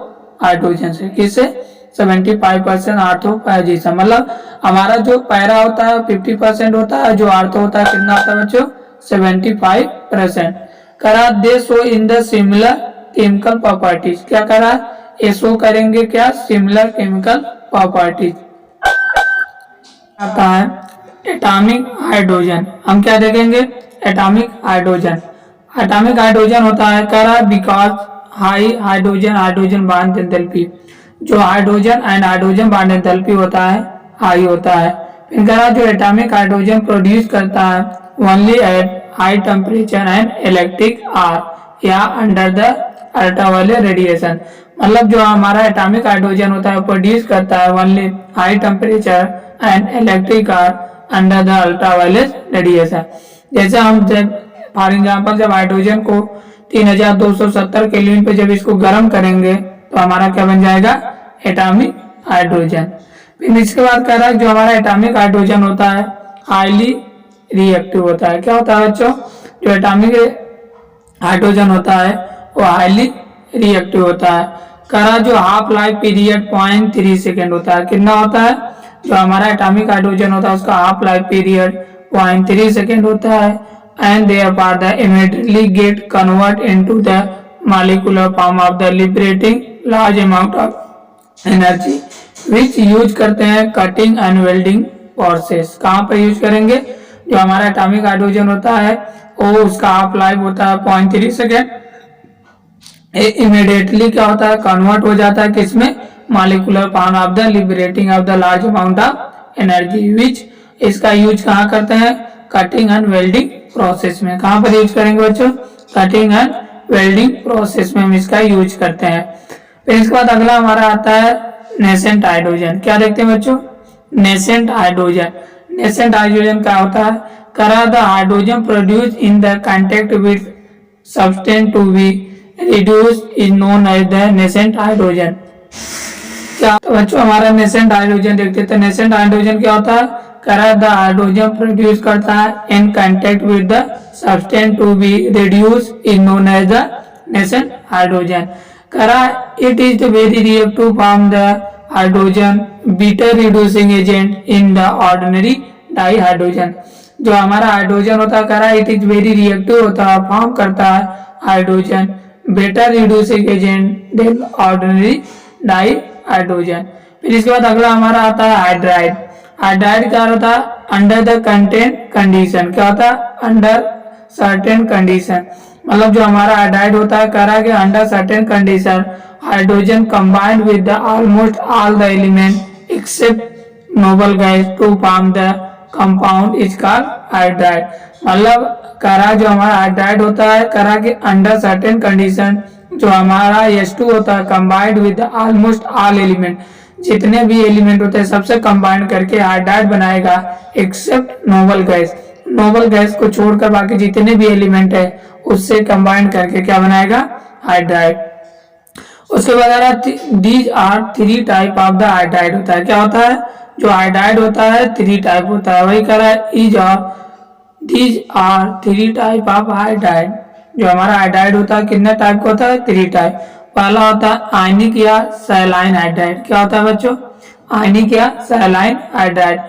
[SPEAKER 1] hydrogen से, किससे 75% आर्थो पोजीशन। मतलब हमारा जो पैरा होता है 50% होता है, जो आर्थो होता है कितना होता है बच्चों 75%। करा दे show in the similar chemical properties. क्या करा ये शो करेंगे क्या सिमिलर केमिकल प्रॉपर्टीज। आता है एटॉमिक हाइड्रोजन। हम क्या देखेंगे एटॉमिक हाइड्रोजन। एटॉमिक हाइड्रोजन होता है करा because high hydrogen bond enthalpy. जो hydrogen and hydrogen bond enthalpy होता है हाई होता है। फिर करा जो एटॉमिक हाइड्रोजन प्रोड्यूस करता है only at high temperature and electric arc या अंडर द अल्ट्रावायलेट रेडिएशन। मतलब जो हमारा एटॉमिक हाइड्रोजन होता है प्रोड्यूस करता है only high temperature and electric arc under the ultraviolet radiation. जैसे हम जब फॉर एग्जाम्पल जब हाइड्रोजन को 3270 केल्विन पे जब इसको गर्म करेंगे तो हमारा क्या बन जाएगा एटॉमिक हाइड्रोजन। फिर इसके बाद कह रहा है जो हमारा एटॉमिक हाइड्रोजन होता है हाईली रिएक्टिव होता है। क्या होता है बच्चों, जो एटॉमिक हाइड्रोजन होता है वो हाईली रिएक्टिव होता है। कह रहा जो हाफ लाइफ पीरियड 0.3 सेकेंड होता है। कितना होता है, जो हमारा एटॉमिक हाइड्रोजन होता है उसका हाफ लाइफ पीरियड 0.3 सेकेंड होता है। And therefore the immediately get convert into the molecular form of the liberating large amount of energy which use करते हैं कटिंग एंड वेल्डिंग प्रोसेस। कहाँ पर यूज करेंगे, जो हमारा एटॉमिक हाइड्रोजन होता है वो उसका हाफ लाइफ होता है 0.3 सेकेंड। इमीडिएटली क्या होता है कन्वर्ट हो जाता है किसमें, molecular form of the liberating of the large amount of energy which. इसका यूज कहाँ करते हैं, कटिंग एंड वेल्डिंग प्रोसेस में। कहाँ पर यूज करेंगे बच्चों, कटिंग एंड वेल्डिंग प्रोसेस में हम इसका यूज करते हैं। फिर इसके बाद अगला हमारा आता है नेसेंट हाइड्रोजन। क्या देखते हैं बच्चों, नेसेंट हाइड्रोजन। नेसेंट हाइड्रोजन क्या होता है, करा the hydrogen produce in the contact with substance to be reduce is known as the nascent hydrogen. क्या तो बच्चों हमारा नेसेंट हाइड्रोजन देखते थे। नेसेंट हाइड्रोजन क्या होता है, करा द हाइड्रोजन प्रोड्यूस करता है in contact with the substance to be reduce is known as the nascent hydrogen. करा it is the very reactive form the hydrogen better reducing agent in the ordinary dihydrogen. जो हमारा hydrogen होता है करा it is very reactive होता है, form करता है हाइड्रोजन बेटा reducing agent then ordinary di hydrogen. फिर इसके बाद अगला हमारा आता है हाइड्राइड। हाइड्राइड क्या होता है, अंडर द कंटेंट कंडीशन। क्या होता है, अंडर सर्टेन कंडीशन। मतलब जो हमारा हाइड्राइड होता है करा कि under certain condition hydrogen combined with the almost all the element except noble gas to form the compound is called hydride. मतलब करा जो हमारा हाइड्राइड होता है करा कि अंडर सर्टेन कंडीशन जो हमारा H2 होता है combined with almost all element, जितने भी एलिमेंट होते हैं सबसे कंबाइंड करके हाइड्राइड बनाएगा except noble gas. Noble gas को छोड़कर बाकी जितने भी एलिमेंट है उससे कंबाइंड करके क्या बनाएगा, हाइड्राइड। उसके बाद these are three type of the hydride होता है। क्या होता है, जो हाइड्राइड होता है थ्री टाइप होता है। वही कह रहा है इज और these are three type of hydride. जो हमारा हाइड्राइड होता है कितने टाइप का होता है, थ्री टाइप। पहला होता है आयनिक या सैलाइन हाइड्राइड। क्या होता है बच्चों, आयनिक या सैलाइन हाइड्राइड।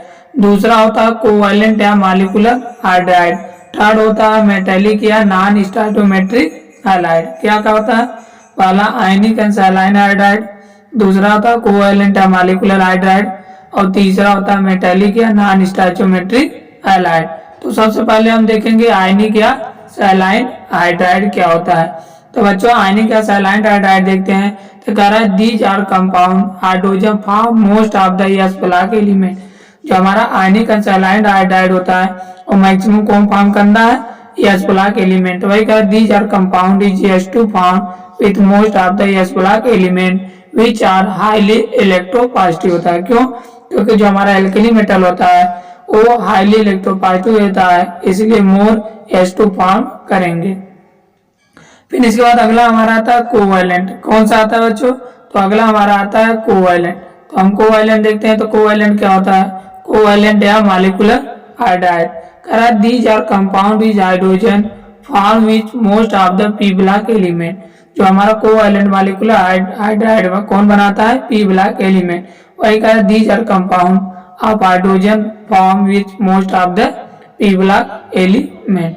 [SPEAKER 1] दूसरा होता है कोवैलेंट या मॉलिक्यूलर हाइड्राइड। थर्ड होता है मेटेलिक या नॉन स्टोइकोमेट्रिक हाइड्राइड। क्या क्या होता है, पहला आयनिक एंड सैलाइन हाइड्राइड, दूसरा होता है कोवैलेंट या मॉलिक्यूलर हाइड्राइड, और तीसरा होता है मेटेलिक या नॉन स्टोइकोमेट्रिक हाइड्राइड। तो सबसे पहले हम देखेंगे आयनिक या सैलाइन हाइड्राइड क्या होता है। तो बच्चों आयनिक या सैलाइन हाइड्राइड देखते हैं। तो कह रहा है these are compound hydrogen form most of the S block element. जो हमारा आयनिक एंड सैलाइन हाइड्राइड होता है वो मैक्सिमम कौन फॉर्म करता है, एस ब्लॉक एलिमेंट। वही कह these are compound is H2 form with most of the S block element which are highly electropositive होता है। क्यों, क्योंकि जो हमारा एल्कली मेटल होता है वो हाईली इलेक्ट्रोपॉजिटिव होता है, इसलिए मोर H2 फॉर्म करेंगे। फिर इसके बाद अगला हमारा आता है कोवैलेंट। कौन सा आता है बच्चों, तो अगला हमारा आता है कोवैलेंट। तो हम कोवैलेंट देखते हैं। तो कोवैलेंट क्या होता है, कोवैलेंट या मॉलिक्यूलर हाइड्राइड। कह रहा है these are compound with hydrogen form which most of the P block element. जो हमारा कोवैलेंट मॉलिक्यूलर हाइड्राइड कौन बनाता है, पी ब्लॉक एलिमेंट। वही कह रहा है these are compound of hydrogen form which most of the P block element.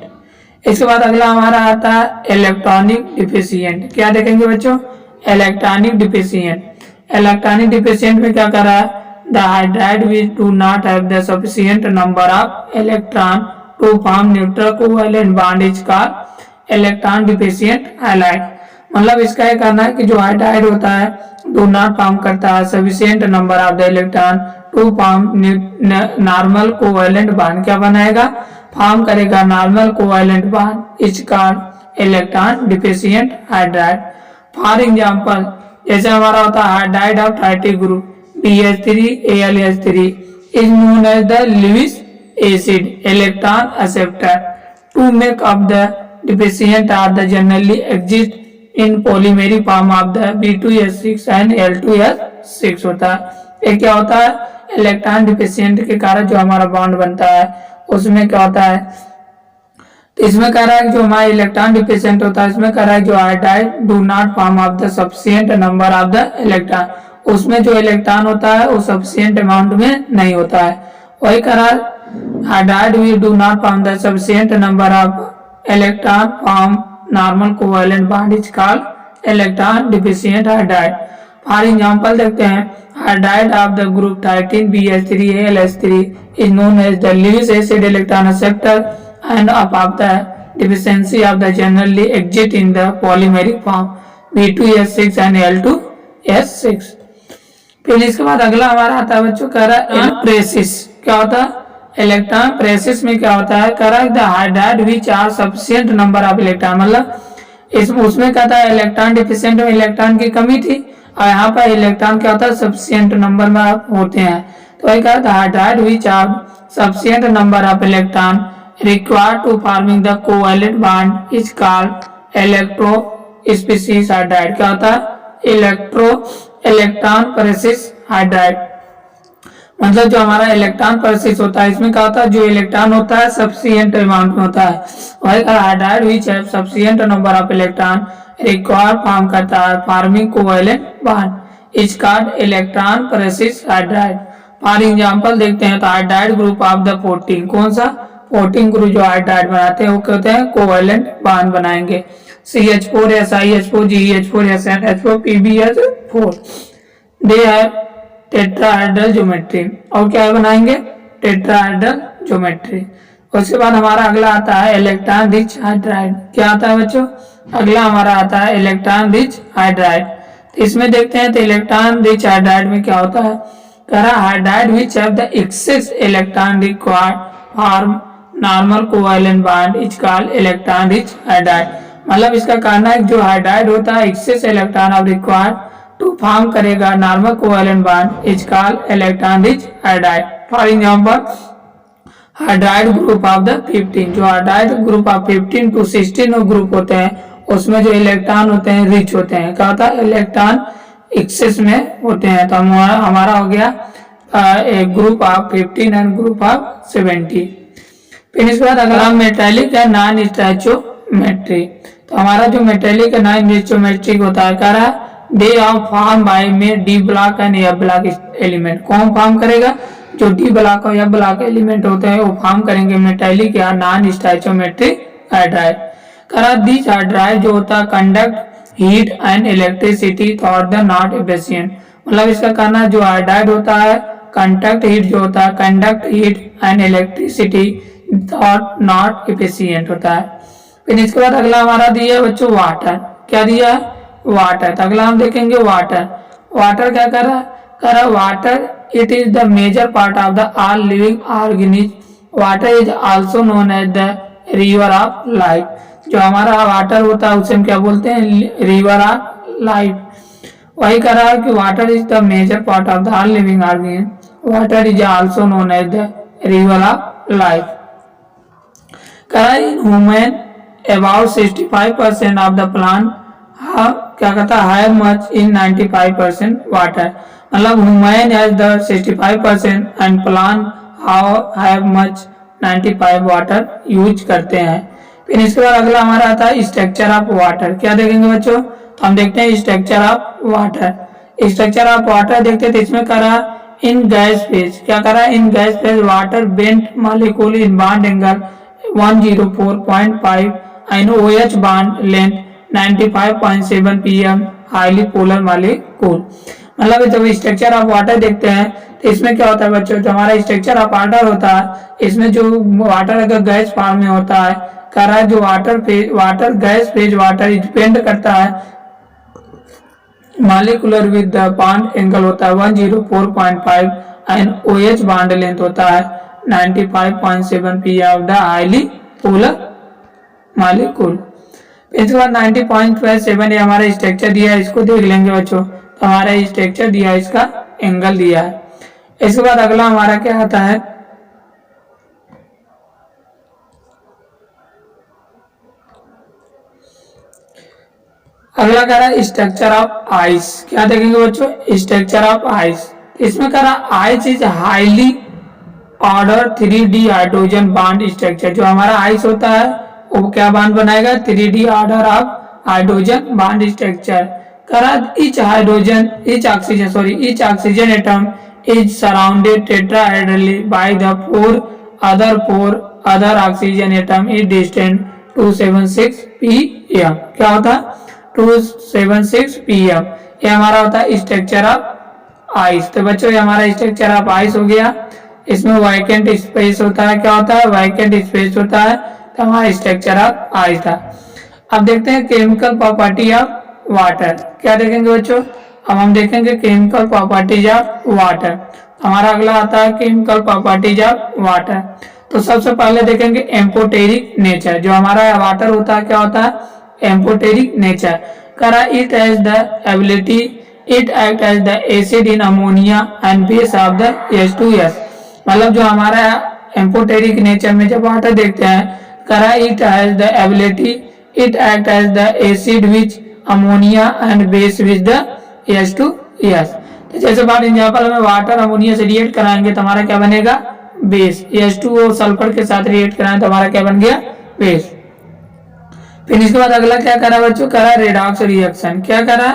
[SPEAKER 1] इसके बाद अगला हमारा आता है इलेक्ट्रॉनिक डिफिशिएंट। क्या देखेंगे बच्चों, इलेक्ट्रॉनिक डिफिशिएंट। इलेक्ट्रॉनिक डिफिशिएंट में क्या कर रहा है, the hydride which do not have the sufficient number of electron to form neutral covalent bond is called electron deficient hydride. मतलब इसका ये करना है कि जो हाइड्राइड होता है डू नॉट फॉर्म करता है sufficient number of the electron to form normal covalent bond. क्या बनाएगा, फॉर्म करेगा normal covalent bond is called electron deficient hydride. For example जैसे हमारा होता है hydride of 30 group BH3AlH3 is known as the Lewis acid electron acceptor. To make up the deficient are the generally exist in polymeric form of the B2S6 and L2S6 होता है। ये क्या होता है, इलेक्ट्रॉन डिफिशिएंट के कारण जो हमारा बॉन्ड बनता है उसमें क्या होता है। तो इसमें कह रहा है कि जो हमारा इलेक्ट्रॉन डिफिशिएंट होता है इसमें कह रहा है जो hydride do not form of the sufficient number of the electron. उसमें जो इलेक्ट्रॉन होता है वो सफिशिएंट अमाउंट में नहीं होता है। वही कह रहा है hydride we do not form the sufficient number of electron form normal covalent bond is called electron deficient hydride. For example देखते हैं hydride of the group 13 BH3AlH3 is known as the Lewis acid electron acceptor and of the deficiency of the generally exist in the polymeric form B2S6 and L2S6। फिर इसके बाद अगला हमारा आता है बच्चों, कह रहा है प्रेसिस। क्या होता है, इलेक्ट्रॉन प्रेसिस में क्या होता है, कह रहा है the hydride which are sufficient number of electron. मतलब इसमें उसमें कहता है इलेक्ट्रॉन डिफिशिएंट में इलेक्ट्रॉन की कमी थी और यहाँ पर इलेक्ट्रॉन क्या होता है सफिशिएंट नंबर में होते हैं। तो वही कहा hydride which are sufficient number of electron required to forming the covalent bond is called electro species hydride. क्या होता है, इलेक्ट्रॉन प्रेसिस हाइड्राइड। मतलब जो हमारा इलेक्ट्रॉन प्रेसिस होता है इसमें क्या होता है जो इलेक्ट्रॉन होता है सफिशिएंट अमाउंट में होता है। वही hydride which have sufficient number of electron require form करता है forming covalent bond is called electron precious hydride. For example देखते हैं तो हाइड्राइड ग्रुप ऑफ द 14, कौन सा 14 ग्रुप जो हाइड्राइड बनाते हैं वो कहते हैं कोवैलेंट बॉन्ड बनाएंगे CH4 SiH4 GeH4 SnH4 PbH4 दे है टेट्राहेड्रल ज्योमेट्री। और क्या बनाएंगे, टेट्राहेड्रल ज्योमेट्री। उसके बाद हमारा अगला आता है इलेक्ट्रॉन रिच हाइड्राइड। क्या आता है बच्चों, अगला हमारा आता है इलेक्ट्रॉन रिच हाइड्राइड। तो इसमें देखते हैं तो इलेक्ट्रॉन रिच हाइड्राइड में क्या होता है, कह रहा hydride which have the excess electron required form normal covalent bond is called electron rich hydride. मतलब इसका कहना है जो हाइड्राइड होता है excess electron of required to form करेगा normal covalent bond is called electron rich hydride. For example hydride group of the 15, जो hydride group of 15 to 16 group होते हैं उसमें जो इलेक्ट्रॉन होते हैं रिच होते हैं। क्या होता है? इलेक्ट्रॉन एक्सेस में होते हैं। तो हमारा हो गया एक group of 15 and group of 70। फिर इसके बाद अगला मेटेलिक है नॉन स्टैचोमेट्रिक। तो हमारा जो मेटेलिक है नॉन स्टैचोमेट्रिक होता है कह रहा है दे आर फॉर्म बाय में D block and F block element. कौन फॉर्म करेगा? जो डी ब्लॉक और एफ ब्लॉक एलिमेंट होते हैं वो फॉर्म करेंगे मेटेलिक या नॉन स्टैचोमेट्रिक हाइड्राइड। कह रहा दिस हाइड्राइड जो होता है conduct heat and electricity thought the not efficient. मतलब इसका कहना जो हाइड्राइड होता है कंडक्ट हीट जो होता है conduct heat and electricity thought not efficient होता है। फिर इसके बाद अगला हमारा दिया है बच्चों वाटर। क्या दिया है? वाटर। तो अगला हम देखेंगे वाटर। वाटर क्या कर रहा है? कह रहा water it is the major part of the all living organism. Water is also known as the river of life. जो हमारा वाटर होता है उसे हम क्या बोलते हैं? River of life. वही कह रहा है कि water is the major part of the all living organism. Water is also known as the river of life. कह रहा है in human about 65% of the plant क्या कहता है मच इन 95% वाटर। मतलब human has the 65% and plant have much 95 water use करते हैं। फिर इसके बाद अगला हमारा आता है स्ट्रक्चर ऑफ वाटर। क्या देखेंगे बच्चों? हम देखते हैं structure of water. Structure of water देखते हैं तो इसमें करा इन गैस फेज। क्या करा? इन gas phase water bent molecule in bond angle 104.5 and OH bond length 95.7 pm highly polar molecule. मतलब जब स्ट्रक्चर ऑफ वाटर देखते हैं तो इसमें क्या होता है बच्चों? जो हमारा स्ट्रक्चर ऑफ वाटर होता है इसमें जो वाटर अगर गैस फॉर्म में होता है कह रहा है जो water gas phase water depend करता है molecular with the bond angle होता है 104.5 एंड OH बॉन्ड लेंथ होता है 95.7 pm of the highly polar molecule. इसके बाद 90.7 ये हमारा स्ट्रक्चर दिया है, इसको देख लेंगे बच्चों। तो हमारा स्ट्रक्चर दिया है, इसका एंगल दिया है। इसके बाद अगला हमारा क्या आता है? अगला कह रहा है स्ट्रक्चर ऑफ आइस। क्या देखेंगे बच्चों? Structure of ice. इसमें कह रहा ice is highly order 3D hydrogen bond structure. जो हमारा आइस होता है वो क्या बॉन्ड बनाएगा? 3D order of hydrogen bond structure. कह रहा each oxygen atom is surrounded tetrahedrally by the four other oxygen atom is distant 276 pm। क्या होता है? 276 pm। ये हमारा होता है स्ट्रक्चर ऑफ आइस। तो बच्चों ये हमारा स्ट्रक्चर ऑफ आइस हो गया। इसमें वैकेंट स्पेस होता है। क्या होता है? वैकेंट स्पेस होता है। तो हमारा स्ट्रक्चर ऑफ आइस था। अब देखते हैं केमिकल प्रॉपर्टी ऑफ वाटर। क्या देखेंगे बच्चों? अब हम देखेंगे केमिकल प्रॉपर्टीज ऑफ वाटर। हमारा अगला आता है केमिकल प्रॉपर्टीज ऑफ वाटर। तो सबसे पहले देखेंगे एम्फोटेरिक नेचर। जो हमारा वाटर होता है क्या होता है? Amphoteric nature. करा it has the ability it act as the acid in ammonia and base of the H2S। मतलब जो हमारा एम्फोटेरिक नेचर में जब वाटर देखते हैं करा it has the ability it act as the acid which ammonia and base with the H2S। तो जैसे बात एग्जांपल हमें वाटर अमोनिया से रिएक्ट कराएंगे तो हमारा क्या बनेगा? बेस। H2O सल्फर के साथ रिएक्ट कराएं तो हमारा क्या बन गया? बेस। फिर इसके बाद अगला क्या करा बच्चों? करा रेडॉक्स रिएक्शन। क्या करा?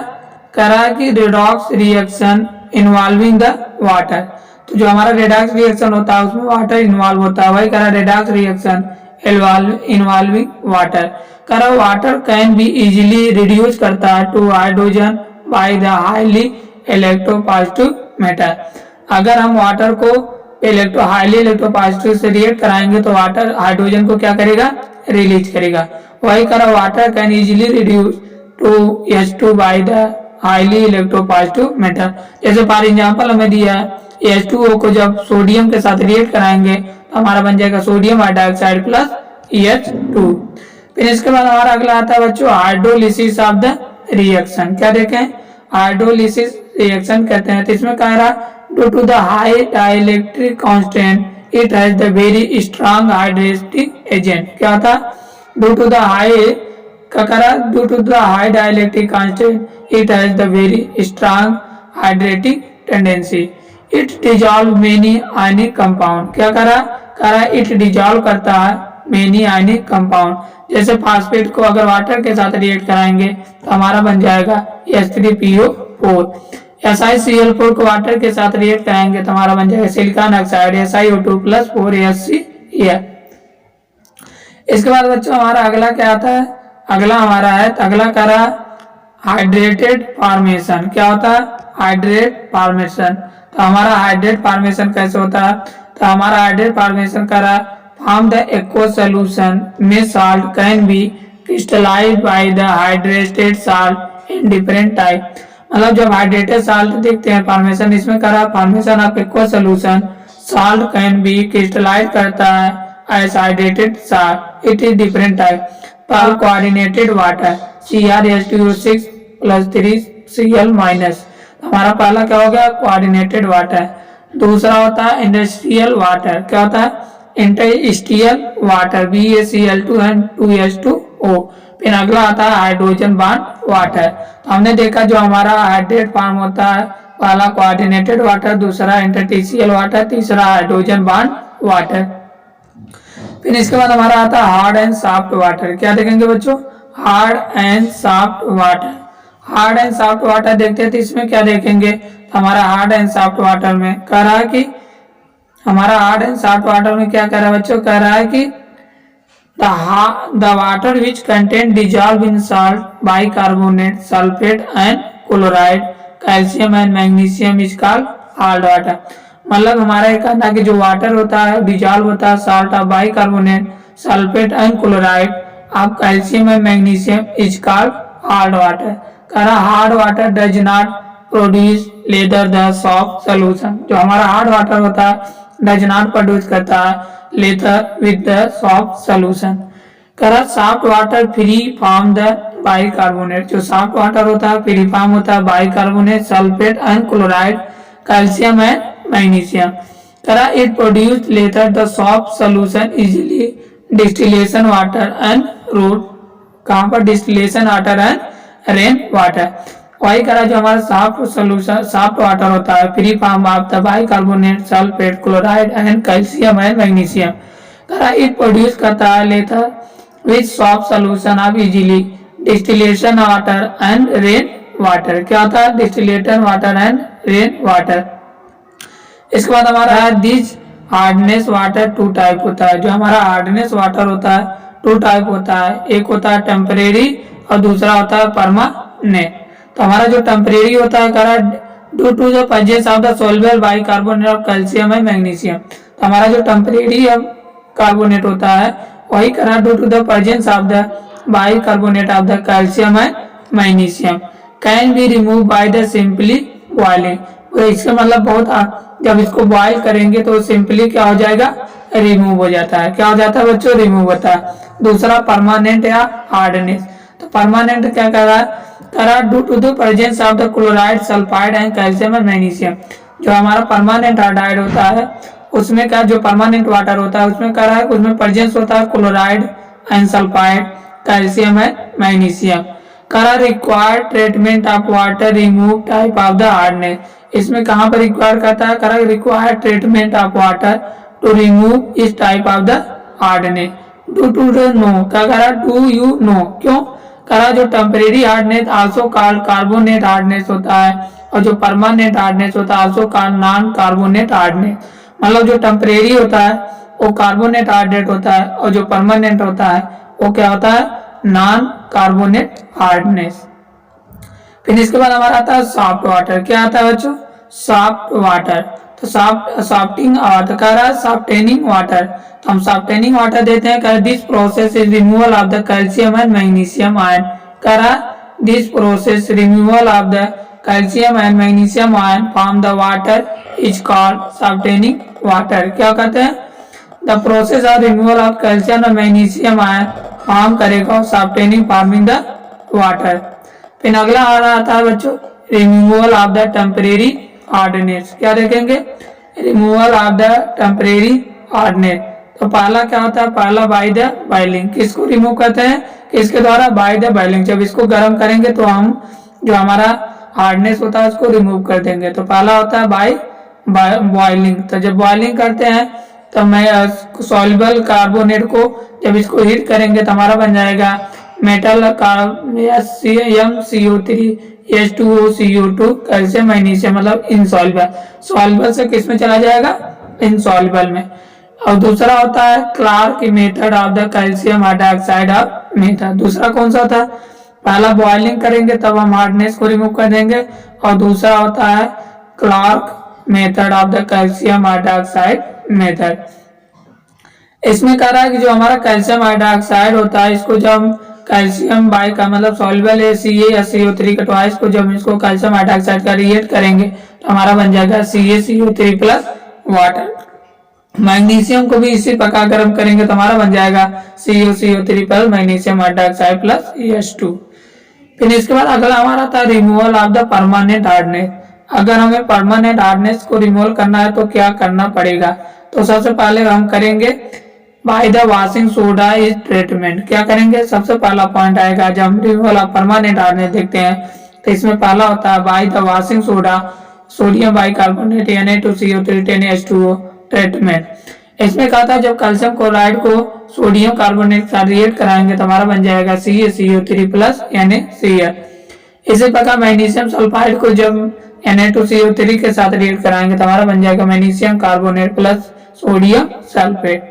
[SPEAKER 1] करा कि redox reaction involving the water. तो जो हमारा रेडॉक्स रिएक्शन होता है उसमें वाटर इन्वॉल्व होता है, वही करा रेडॉक्स रिएक्शन इन्वॉल्विंग वाटर। करा water can be easily reduce करता है to hydrogen by the highly electropositive metal. अगर हम वाटर को हाईली इलेक्ट्रोपॉजिटिव से रिएक्ट कराएंगे तो वाटर हाइड्रोजन को क्या करेगा? रिलीज करेगा। वही करा water can easily reduce to H2 by the highly electropositive metal. जैसे फॉर एग्जांपल हमें दिया है H2O को जब सोडियम के साथ रिएक्ट कराएंगे तो हमारा बन जाएगा सोडियम हाइड्रोक्साइड प्लस EH2। फिर इसके बाद हमारा अगला आता है बच्चों हाइड्रोलिसिस ऑफ द रिएक्शन। क्या देखें, हाइड्रोलिसिस रिएक्शन कहते हैं। तो इसमें कह रहा due to the high dielectric constant it has the very strong hydrating agent. क्या था, ड्यू टू द हाई क्या करा, due to the high dielectric constant it has the very strong hydrating tendency it dissolve many ionic compound. क्या करा it dissolve करता है many ionic compound. जैसे phosphate को अगर वाटर के साथ रिएक्ट कराएंगे तो हमारा बन जाएगा H3PO4। SiCl4 को वाटर के साथ रिएक्ट कराएंगे तो हमारा बन जाएगा सिलिकॉन ऑक्साइड SiO2 + 4HCl। इसके बाद बच्चों हमारा अगला क्या आता है, अगला हमारा है तो अगला करा हाइड्रेटेड फॉर्मेशन। क्या होता है, हाइड्रेट फॉर्मेशन। तो हमारा हाइड्रेट फॉर्मेशन कैसे होता है, तो हमारा हाइड्रेट फॉर्मेशन करा फॉर्म द एक्वस सॉल्यूशन में salt can be crystallised by the hydrated salt in different type. मतलब जब हाइड्रेटेड सॉल्ट देखते हैं फॉर्मेशन, इसमें करा formation of aqueous solution salt can be crystallise करता है as hydrated salt it is different type पर कोऑर्डिनेटेड वाटर CrH2O6 + 3Cl-। हमारा पहला क्या हो गया, कोऑर्डिनेटेड वाटर। दूसरा होता है इंडस्ट्रियल वाटर। क्या होता है, industrial water BaCl2 and 2H2O। फिर अगला आता है हाइड्रोजन बॉन्ड वाटर। तो हमने देखा जो हमारा हाइड्रेट फॉर्म होता है, पहला कोऑर्डिनेटेड वाटर, दूसरा इंटरस्टिशियल वाटर, तीसरा हाइड्रोजन बॉन्ड वाटर। फिर इसके बाद हमारा आता है हार्ड एंड सॉफ्ट वाटर। क्या देखेंगे बच्चों, hard and soft water. Hard and soft water देखते हैं तो इसमें क्या देखेंगे, तो हमारा हार्ड एंड सॉफ्ट वाटर में कह रहा है कि हमारा हार्ड एंड सॉफ्ट वाटर में क्या कह रहा है बच्चों, कह रहा है कि the water which contain dissolve in salt bicarbonate sulphate and chloride calcium and magnesium is called hard water. मतलब हमारा ये कहना है कि जो वाटर होता है डिजॉल्व होता है salt of bicarbonate sulphate and chloride of calcium and magnesium is called hard water. कह रहा hard water does not produce lather the soft solution. जो हमारा हार्ड वाटर होता है डज नॉट प्रोड्यूस करता है lather with the soft solution. कह रहा soft water free from the bicarbonate. जो सॉफ्ट वाटर होता है फ्री फ्रॉम होता है bicarbonate sulphate and chloride calcium and magnesium. कह रहा it produce lather the soft solution easily distillation water and root. कहाँ पर, distillation water and rain water. वही करा जो हमारा सॉफ्ट सोल्यूशन सॉफ्ट वाटर होता है free from of the bicarbonate sulphate chloride and calcium and magnesium. करा it produce करता है lather with soft solution of easily distillation water and rain water. क्या होता है, distillation water and rain water. इसके बाद हमारा है this hardness water two type होता है। जो हमारा हार्डनेस वाटर होता है टू टाइप होता है, एक होता है टेम्परेरी और दूसरा होता है परमानेंट। तो हमारा जो टेम्परेरी होता है करा due to the presence of the soluble bicarbonate of calcium and magnesium. तो हमारा जो टेम्परेरी कार्बोनेट होता है वही करा due to the presence of the bicarbonate of the calcium and magnesium can be remove by the simply boiling. तो इसका मतलब बहुत जब इसको बॉइल करेंगे तो सिंपली क्या हो जाएगा, रिमूव हो जाता है। क्या हो जाता है बच्चों, रिमूव होता है। दूसरा परमानेंट या हार्डनेस। तो परमानेंट क्या कर रहा है, करा due to the presence of the chloride sulphide and calcium and magnesium. जो हमारा परमानेंट हाइड्राइड होता है उसमें क्या, जो परमानेंट वाटर होता है उसमें क्या है, उसमें प्रेजेंस होता है chloride and sulphide calcium and magnesium. करा required treatment of water remove type of the hardness. इसमें कहाँ पर रिक्वायर करता है, करा required treatment of water to remove इस type of the hardness. Do to know, क्या करा, डू यू नो, क्यों करा जो temporary hardness also called carbonate hardness होता है और जो परमानेंट हार्डनेस होता है also called non carbonate hardness. मतलब जो टेम्परेरी होता है वो कार्बोनेट हार्डनेस होता है और जो परमानेंट होता है वो क्या होता है, नॉन कार्बोनेट हार्डनेस। फिर इसके बाद हमारा आता है सॉफ्ट वाटर। क्या आता है बच्चों, सॉफ्ट वाटर। तो सॉफ्टिंग वाटर कह रहा है सॉफ्टेनिंग वाटर। तो हम सॉफ्टेनिंग वाटर देते हैं, कह this process is removal of the calcium and magnesium ion. कह रहा this process removal of the calcium and magnesium ion from the water is called softening water. क्या कहते हैं, the process of removal of calcium and magnesium ion harm करेगा softening forming the water. फिर अगला आ रहा था बच्चों removal of the temporary hardness. क्या देखेंगे? Removal of the temporary hardness. तो पहला क्या होता है? पहला बाय द बॉइलिंग। किसको रिमूव करते हैं? किसके द्वारा? By the boiling. जब इसको गर्म करेंगे तो हम जो हमारा हार्डनेस होता है उसको रिमूव कर देंगे। तो पहला होता है बाय बॉइलिंग। तो जब बॉइलिंग करते हैं तो मैं सॉल्युबल कार्बोनेट को जब इसको हीट करेंगे तो हमारा बन जाएगा मेटल MnCO3H2O कैल्शियम मैग्नीशियम, मतलब इनसॉल्युबल। सॉल्युबल से किस में चला जाएगा? इनसॉल्युबल में। और दूसरा होता है Clark method of the calcium hydroxide of method. दूसरा कौन सा था? पहला बॉइलिंग करेंगे तब हम हार्डनेस को रिमूव कर देंगे, और दूसरा होता है Clark method of the calcium hydroxide method. इसमें कह रहा है कि जो हमारा कैल्शियम हाइड्रोक्साइड होता है इसको जब कैल्शियम बाई का मतलब सॉल्युबल है Ca या CO3 का ट्वाइस को जब इसको कैल्शियम हाइड्रोक्साइड का रिएक्ट करेंगे तो हमारा बन जाएगा CaCO3 प्लस वाटर। मैग्नीशियम को भी इसी प्रकार गर्म करेंगे तो हमारा बन जाएगा CaCO3 plus magnesium hydroxide plus H2। फिर इसके बाद अगला हमारा था removal of the permanent hardness. अगर हमें परमानेंट हार्डनेस को रिमूव करना है तो क्या करना पड़ेगा? तो सबसे पहले हम करेंगे by the washing soda is treatment. क्या करेंगे? सबसे पहला पॉइंट आएगा जब हम रिमूवल ऑफ परमानेंट हार्डनेस देखते हैं तो इसमें पहला होता है by the washing soda sodium bicarbonate Na2CO3 10H2O treatment. इसमें कहा था जब कैल्शियम क्लोराइड को सोडियम कार्बोनेट का रिएक्ट कराएंगे तो हमारा बन जाएगा CaCO3 प्लस NaCl। इसी प्रकार मैग्नीशियम सल्फाइड को जब Na2CO3 के साथ रिएक्ट कराएंगे तो हमारा बन जाएगा magnesium carbonate plus sodium sulphate.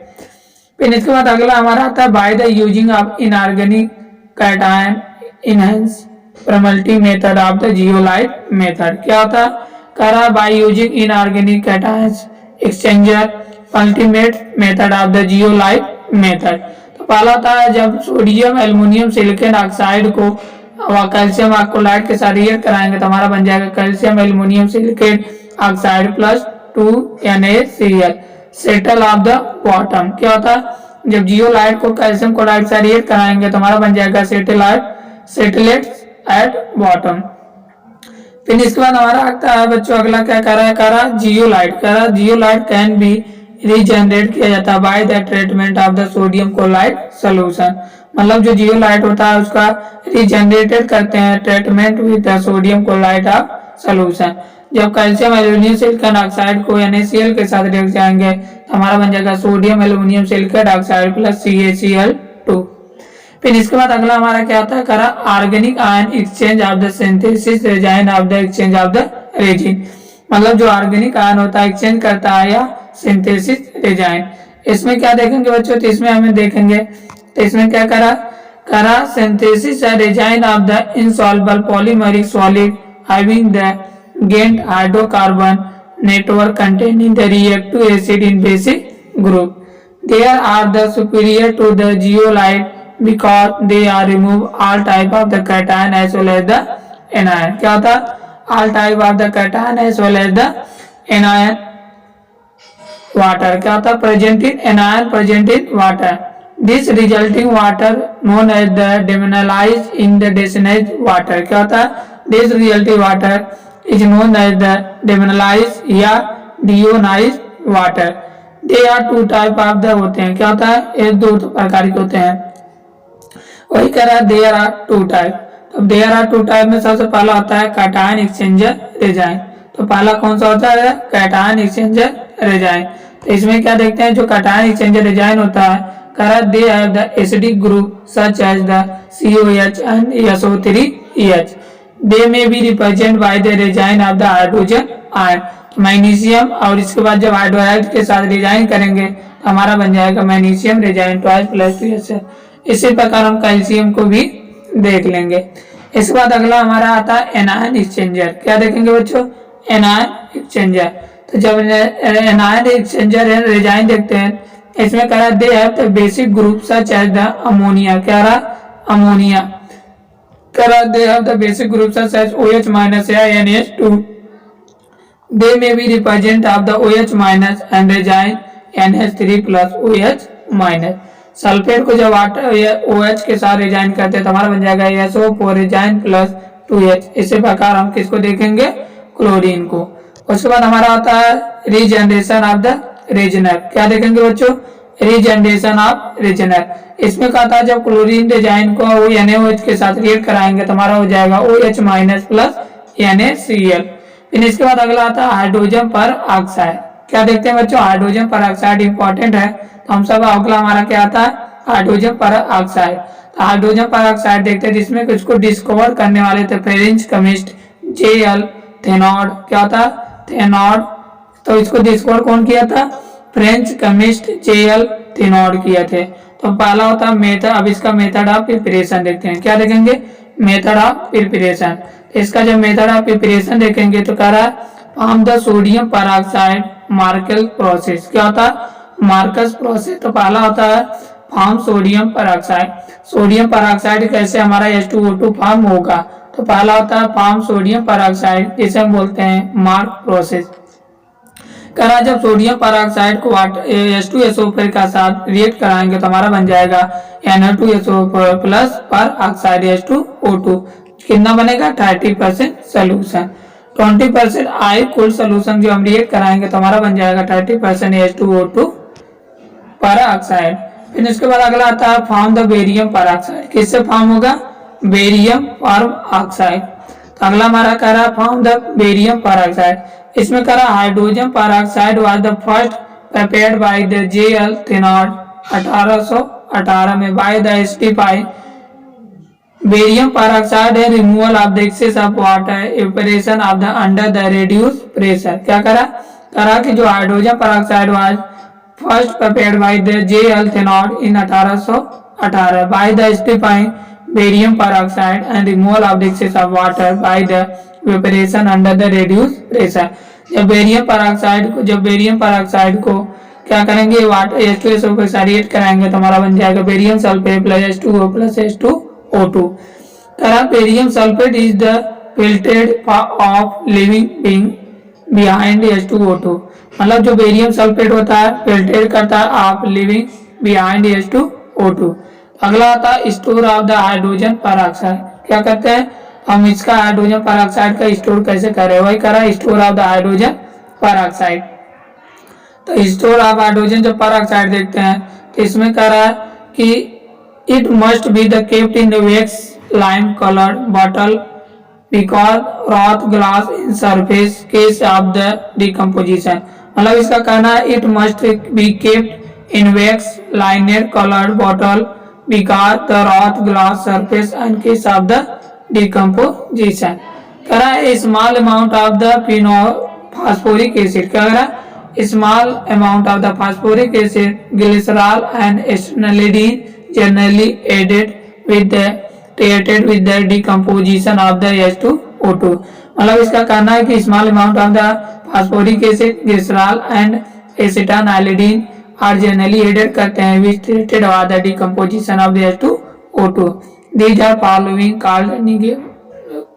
[SPEAKER 1] फिर इसके बाद अगला हमारा आता है by the using of inorganic cation enhance permutit method of the zeolite method. क्या होता है? कह रहा है by using inorganic cations exchanger ultimate method of the zeolite method. तो पहला होता है जब सोडियम एल्युमिनियम सिलिकॉन ऑक्साइड को कैल्शियम क्लोराइड के साथ रिएक्ट कराएंगे तो हमारा बन जाएगा calcium aluminium silicate oxide plus 2NaCl settle of the bottom. क्या होता है? जब जियोलाइट को कैल्शियम क्लोराइड से रिएक्ट कराएंगे तो हमारा बन जाएगा सेटेलाइट एट बॉटम। फिर इसके बाद हमारा आता है बच्चों अगला क्या कर रहा है जियोलाइट कैन बी रीजनरेट किया जाता है by the treatment of the sodium chloride solution. मतलब जो जियोलाइट होता है उसका रीजनरेटेड करते हैं treatment with the sodium chloride of solution. जब कैल्शियम एल्युमिनियम सिलिकॉन ऑक्साइड को NaCl के साथ रिएक्ट जाएंगे तो हमारा बन जाएगा sodium aluminium silicate oxide plus CaCl2। फिर इसके बाद अगला हमारा क्या होता है करा organic ion exchange of the synthesis resin of the exchange of the resin. मतलब जो ऑर्गेनिक आयन होता है एक्सचेंज करता है या सिंथेसिस रेजाइन। इसमें क्या देखेंगे बच्चों? तो इसमें हमें देखेंगे तो इसमें क्या करा synthesis resin of the insoluble polymeric solid having the gained hydrocarbon network containing the reactive acid in basic group. They are the superior to the zeolite because they are remove all type of the cation as well as the anion. क्या होता? All type of the cation as well as the anion water. क्या होता? Present in anion present in water. This resulting water known as the demineralized in the desalinized water. क्या होता? This resulting water is known as the demineralized या deionized water. They are two type of the होते हैं। क्या होता है? ये दो प्रकार के होते हैं। वही कह रहा है there are two type। तो there are two type में सबसे पहला होता है कैटायन एक्सचेंजर रेजाइन। तो पहला कौन सा होता है? Cation exchanger resin. तो इसमें क्या देखते हैं जो कैटायन एक्सचेंजर रेजाइन होता है कह रहा है they have the acidic group such as the COH and SO3H. They may be represented by the resign of the hydrogen ion. Magnesium और इसके बाद जब हाइड्रोलाइट के साथ रिजाइन करेंगे तो हमारा बन जाएगा magnesium resign twice plus 2H। इसी प्रकार हम कैल्शियम को भी देख लेंगे। इसके बाद अगला हमारा आता है एनायन एक्सचेंजर। क्या देखेंगे बच्चों? Anion exchanger. तो जब एनायन एक्सचेंजर रिजाइन देखते हैं इसमें कह रहा है they have the basic group such as the ammonia. क्या रहा? Ammonia. They have the basic groups such as OH minus या NH2. They may be represent of the OH minus and resign NH3 plus OH minus. Sulphate को जब water OH के साथ resign करते हैं तो हमारा बन जाएगा SO4 रिजाइन प्लस 2H। इसी प्रकार हम किसको देखेंगे, क्लोरीन को। उसके बाद हमारा आता है रीजनरेशन ऑफ द रीजनर। क्या देखेंगे बच्चों, रीजनरेशन ऑफ रीजनर। इसमें कहा था जब क्लोरीन डिजाइन को NaOH के साथ रिएक्ट कराएंगे तो हमारा हो जाएगा OH माइनस प्लस NaCl। फिर इसके बाद अगला आता है हाइड्रोजन पर ऑक्साइड। क्या देखते हैं बच्चों, हाइड्रोजन पर ऑक्साइड इंपॉर्टेंट है, तो हम सब अगला हमारा क्या आता है, हाइड्रोजन पर ऑक्साइड। तो हाइड्रोजन पर ऑक्साइड देखते हैं जिसमें इसको डिस्कवर करने वाले थे फ्रेंच केमिस्ट JL थेनॉर्ड। क्या होता, थेनॉर्ड। तो इसको डिस्कवर कौन किया था, फ्रेंच केमिस्ट JL थेनॉर्ड किए थे। तो पहला होता है मेथड। अब इसका मेथड ऑफ प्रिपरेशन देखते हैं। क्या देखेंगे, मेथड ऑफ प्रिपरेशन। इसका जब मेथड ऑफ प्रिपरेशन देखेंगे तो कह रहा है form the sodium peroxide Markel process. क्या होता है, मार्कस प्रोसेस। तो पहला होता है form sodium peroxide. Sodium peroxide कैसे हमारा H2O2 फॉर्म होगा, तो पहला होता है फॉर्म सोडियम परऑक्साइड, जिसे हम बोलते हैं मार्क प्रोसेस। करा जब सोडियम परऑक्साइड को H2SO4 का साथ रिएक्ट कराएंगे तो हमारा बन जाएगा Na2SO4 प्लस परऑक्साइड H2O2। कितना बनेगा, 30% सोल्यूशन। 20% आई कुल सोल्यूशन जो हम रिएक्ट कराएंगे तो हमारा बन जाएगा 30% H2O2 परऑक्साइड। फिर इसके बाद अगला आता है फॉर्म द बेरियम परऑक्साइड। किससे फॉर्म होगा, बेरियम परऑक्साइड। तो अगला हमारा कह रहा है फॉर्म द बेरियम परऑक्साइड। इसमें कह रहा hydrogen peroxide was the first prepared by the JL Thenard 1818 में by the ST5। Barium peroxide है removal of the excess of water evaporation of the under the reduce pressure. क्या करा कि जो hydrogen peroxide was first prepared by the JL Thenard in 1818 by the ST5 barium peroxide and removal of the excess of water by the evaporation under the reduce pressure. जब barium peroxide को क्या करेंगे, water H2SO के साथ react कराएंगे तो हमारा बन जाएगा barium sulphate plus H2O plus H2O2। Barium sulphate is the filtered of living being behind H2O2। मतलब जो बेरियम सल्फेट होता है फिल्टर्ड करता है ऑफ लिविंग बिहाइंड H2O2। अगला आता है store of the hydrogen peroxide. क्या करते हैं हम इसका हाइड्रोजन परऑक्साइड का स्टोर कैसे करें, वही करा store of the hydrogen peroxide. तो स्टोर ऑफ हाइड्रोजन जो परऑक्साइड देखते हैं तो इसमें कह रहा है कि it must be the kept in the wax lined coloured bottle because rough glass in surface case of the decomposition. मतलब इसका कहना है it must be kept in wax lined coloured bottle because the wrought glass surface and case of the decomposition। करा small amount of the phosphoric acid। क्या करा, small amount of the phosphoric acid glycerol and acetylene generally added with the treated with the decomposition of the H2O2। मतलब इसका कहना है कि small amount of the phosphoric acid glycerol and acetylene are generally added करते हैं which treated about the decomposition of the H2O2। These are following called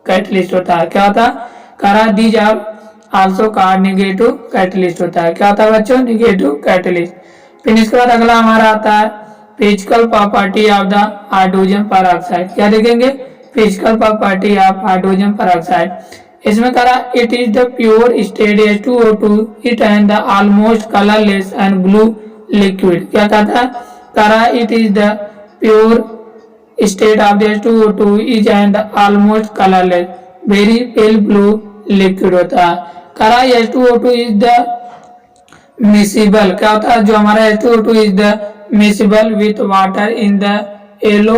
[SPEAKER 1] catalyst होता है। क्या होता है, करा these are also called negative catalyst होता है। क्या होता है बच्चों, negative catalyst। फिर इसके बाद अगला हमारा आता है physical property of the hydrogen peroxide. क्या देखेंगे, physical property of hydrogen peroxide. इसमें करा it is the pure state H2O2 it and the almost colourless and blue liquid. क्या कहता है, करा it is the pure state of the H2O2 is and almost colourless very pale blue liquid होता है। करा H2O2 is the miscible. क्या होता है, जो हमारा H2O2 is the miscible with water in the yellow.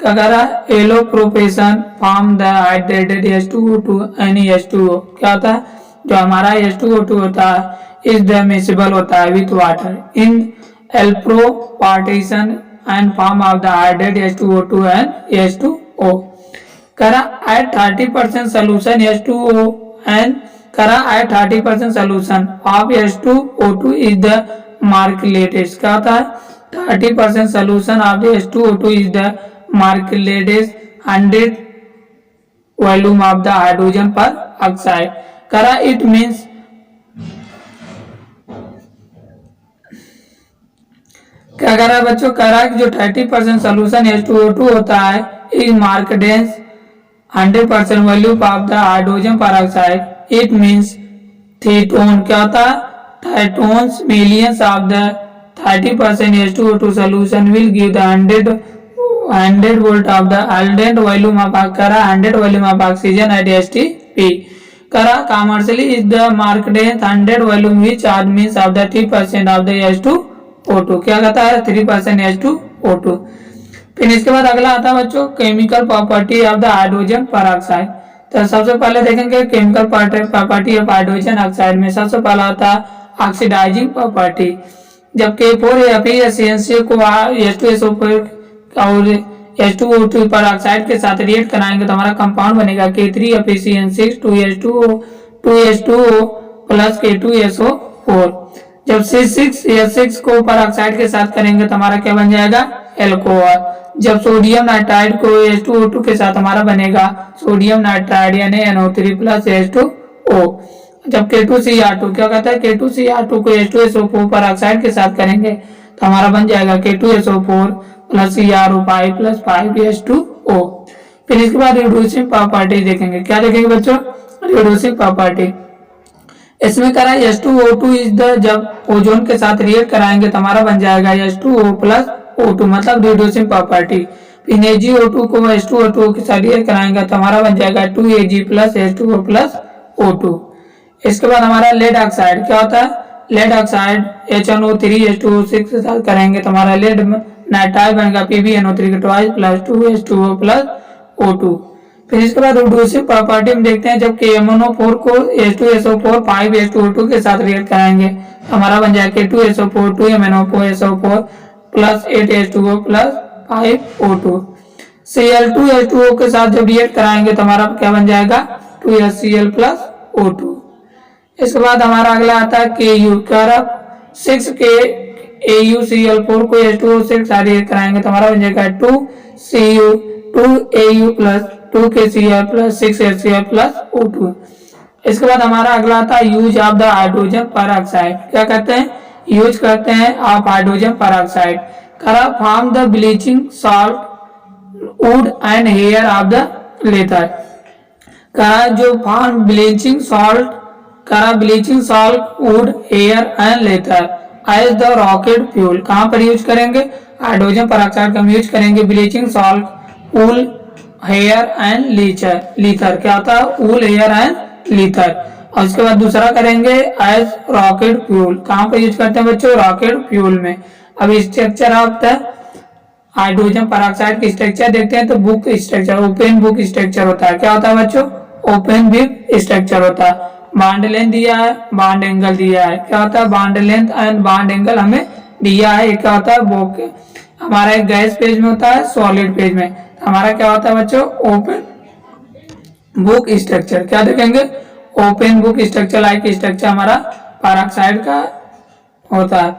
[SPEAKER 1] क्या करा, yellow proportion form the hydrated H2O2 NaH2O। क्या होता है, जो हमारा H2O2 होता है इज द मिसिबल होता है विथ वाटर इन एल्प्रो partition and form of the hydrated H2O2 and H2O। करा एट 30% सोल्यूशन H2O and करा at 30% solution of H2O2 is the marketed. क्या होता है, 30% solution of H2O2 is the marketed 100 volume of the hydrogen peroxide. करा it means क्या क्या कह रहा है बच्चों, कह रहा है कि जो 30% सोल्यूशन H2O2 होता है is mark dense 100% volume of the hydrogen peroxide. It means थीटोन क्या होता है, थाइटोन्स millions of the 30% H2O2 solution will give the 100 volt of the 100 volume of 100 volume of oxygen at STP. करा commercially is the marked 100 volume which means of the 3% of the H2O2। क्या कहता है 3% H2O2। फिर इसके बाद अगला आता है बच्चों chemical property of the hydrogen peroxide. तो सबसे पहले देखेंगे chemical property of hydrogen oxide में सबसे पहला होता है ऑक्सीडाइजिंग प्रॉपर्टी। जब K4FeCN को H2SO4 और H2O2 पेरोक्साइड के साथ रिएक्ट कराएंगे तो हमारा कंपाउंड बनेगा K3FeCN6 2H2O प्लस K2SO4। जब C6H6 को पेरोक्साइड के साथ करेंगे तो हमारा क्या बन जाएगा एल्कोहल। जब सोडियम नाइट्राइड को H2O2 के साथ हमारा बनेगा सोडियम नाइट्राइड यानी NO3 प्लस H2O। जब K2Cr2 क्या कहता है K2Cr2 को H2SO4 पेरोक्साइड के साथ करेंगे तो हमारा बन जाएगा K2SO4 plus Cr5 plus 5H2O। फिर इसके बाद रिड्यूसिंग प्रॉपर्टी देखेंगे। क्या देखेंगे बच्चों, रिड्यूसिंग प्रॉपर्टी। इसमें करा H2O2 इज द, जब ओजोन के साथ रिएक्ट कराएंगे तो हमारा बन जाएगा H2O प्लस O2 मतलब रिड्यूसिंग प्रॉपर्टी। फिर AgO2 को H2O2 के साथ रिएक्ट कराएंगे तो हमारा बन जाएगा 2Ag plus H2O plus O2। इसके बाद हमारा लेड ऑक्साइड क्या होता है, लेड ऑक्साइड HNO3 H2O6 के साथ करेंगे तो हमारा लेड नाइट्राइड बनेगा PbNO3 के twice plus 2H2O plus O2। फिर इसके बाद रिड्यूसिंग प्रॉपर्टी में देखते हैं जब KMnO4 को H2SO4 5H2O2 के साथ रिएक्ट कराएंगे तो हमारा बन जाएगा K2SO4 2MnO4SO4 plus 8H2O plus 5O2। Cl2H2O के साथ जब रिएक्ट कराएंगे तो हमारा क्या बन जाएगा 2HCl प्लस O2। इसके बाद हमारा अगला आता है Ku। क्या 6K AuCl4 को H2O6 के साथ रिएक्ट कराएंगे तो हमारा बन जाएगा 2Cu 2Au plus 2KCl plus 6HCl plus O2। इसके बाद हमारा अगला आता है use of the hydrogen peroxide. क्या कहते हैं, यूज करते हैं आप हाइड्रोजन पेरोक्साइड करा form the bleaching salt wood and hair of the leather. करा जो फॉर्म ब्लीचिंग सॉल्ट करा bleaching salt wood hair and leather as the rocket fuel. कहां पर यूज करेंगे, हाइड्रोजन पेरोक्साइड का हम यूज करेंगे bleaching salt wool hair and leather. क्या होता है वुल हेयर एंड लीथर। और उसके बाद दूसरा करेंगे एज रॉकेट फ्यूल। कहां पर यूज करते हैं बच्चों, रॉकेट फ्यूल में। अब structure of the hydrogen peroxide की स्ट्रक्चर देखते हैं तो book structure open book structure होता है। क्या होता है बच्चों, ओपन बुक स्ट्रक्चर होता है। बॉन्ड लेंथ दिया है, बॉन्ड एंगल दिया है। क्या होता है bond length and bond angle हमें दिया है। क्या होता है हमारा एक गैस पेज में होता है, सॉलिड पेज में। हमारा क्या होता है बच्चों ओपन बुक स्ट्रक्चर। क्या देखेंगे open book structure like structure हमारा पेरोक्साइड का होता है।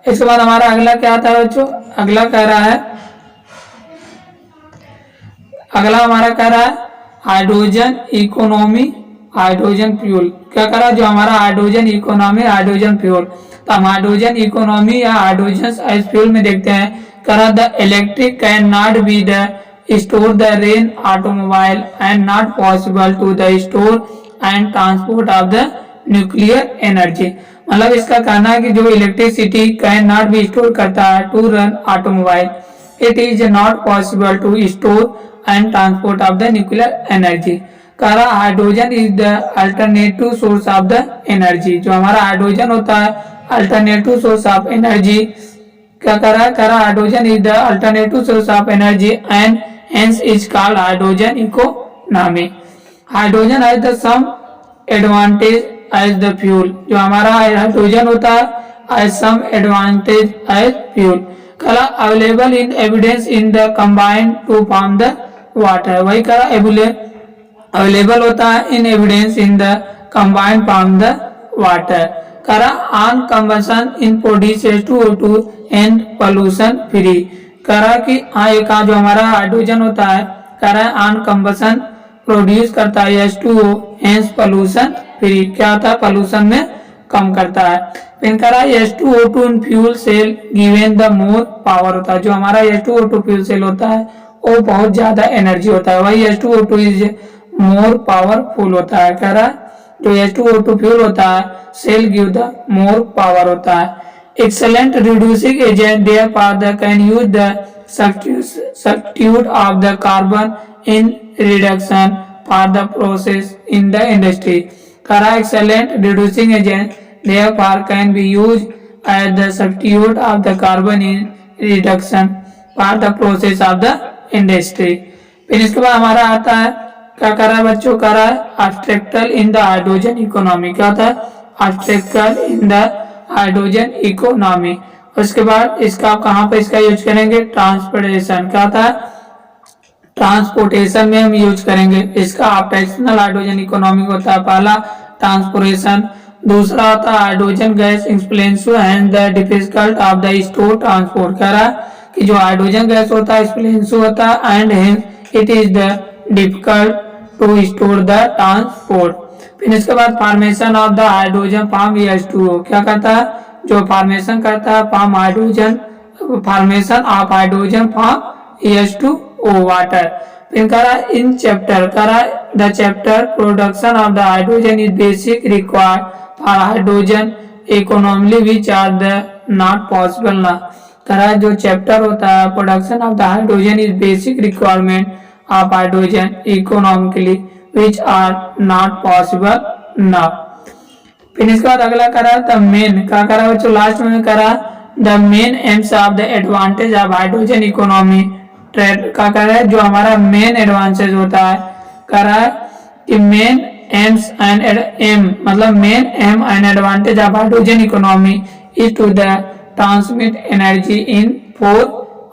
[SPEAKER 1] इसके बाद हमारा अगला क्या आता है बच्चों, अगला कह रहा है हाइड्रोजन इकोनॉमी हाइड्रोजन फ्यूल। क्या करा जो हमारा हाइड्रोजन इकोनॉमी हाइड्रोजन फ्यूल। तो हम हाइड्रोजन इकोनॉमी या हाइड्रोजन एज फ्यूल में देखते हैं करा the electric can not be the store the run automobile and not possible to the store and transport of the nuclear energy. मतलब इसका कहना है कि जो electricity can not be store करता है to run automobile, it is not possible to store and transport of the nuclear energy. करा hydrogen is the alternative source of the energy. जो हमारा हाइड्रोजन होता है अल्टरनेटिव सोर्स ऑफ एनर्जी। क्या करा hydrogen is the alternative source of energy and hence is called hydrogen economy. Hydrogen has the some advantage as the fuel. जो हमारा hydrogen होता है as some advantage as fuel. करा available in evidence in the combined to form the water. वही करा available होता है in evidence in the combined form the water. करा on combustion in produce H2O2 and pollution free. करा कि एक जो हमारा हाइड्रोजन होता है करा ऑन कंबशन प्रोड्यूस करता है H2O एंड पोल्यूशन फ्री। क्या होता है पोल्यूशन में कम करता है। फिर करा H2O2 in fuel cell given the more power होता है। जो हमारा H2O2 फ्यूल सेल होता है वो बहुत ज्यादा एनर्जी होता है, वही H2O2 इज मोर पावरफुल होता है। कह रहा जो H2O2 फ्यूल होता है cell give the more power होता है। Excellent reducing agent therefore the can use the substitute of the carbon in reduction for the process in the industry। करा excellent reducing agent therefore can be used as the substitute of the carbon in reduction for the process of the industry। फिर इसके बाद हमारा आता है क्या कर रहा है बच्चों, कर रहा है एब्स्ट्रैक्टल इन द हाइड्रोजन इकोनॉमी। क्या होता है एब्स्ट्रैक्टल इन द हाइड्रोजन इकोनॉमी। उसके बाद इसका आप कहाँ पे इसका यूज करेंगे, ट्रांसपोर्टेशन। क्या होता है ट्रांसपोर्टेशन में हम यूज करेंगे इसका। ऑप्रेशनल हाइड्रोजन इकोनॉमी होता है पहला ट्रांसपोर्टेशन, दूसरा होता है hydrogen gas expensive and the difficult of the store transport. कह रहा है कि जो हाइड्रोजन गैस होता है एक्सप्लेंसिव होता है and hence it is the difficult to store the transport. फिर इसके बाद formation of the hydrogen from H2O। क्या करता है जो फॉर्मेशन करता है from hydrogen, formation of hydrogen from H2O water. फिर करा इन चैप्टर, करा the chapter production of the hydrogen is basic required for hydrogen economy which are the not possible ना। करा जो चैप्टर होता है production of the hydrogen is basic requirement of hydrogen economically which are not possible ना। फिर इसके बाद अगला करा द मेन, क्या करा बच्चों लास्ट में करा the main aims of the advantage of hydrogen economy trade. क्या करा है जो हमारा मेन एडवांटेज होता है, करा है कि मेन एम्स एंड एम मतलब main aim and advantage of hydrogen economy is to the transmit energy in form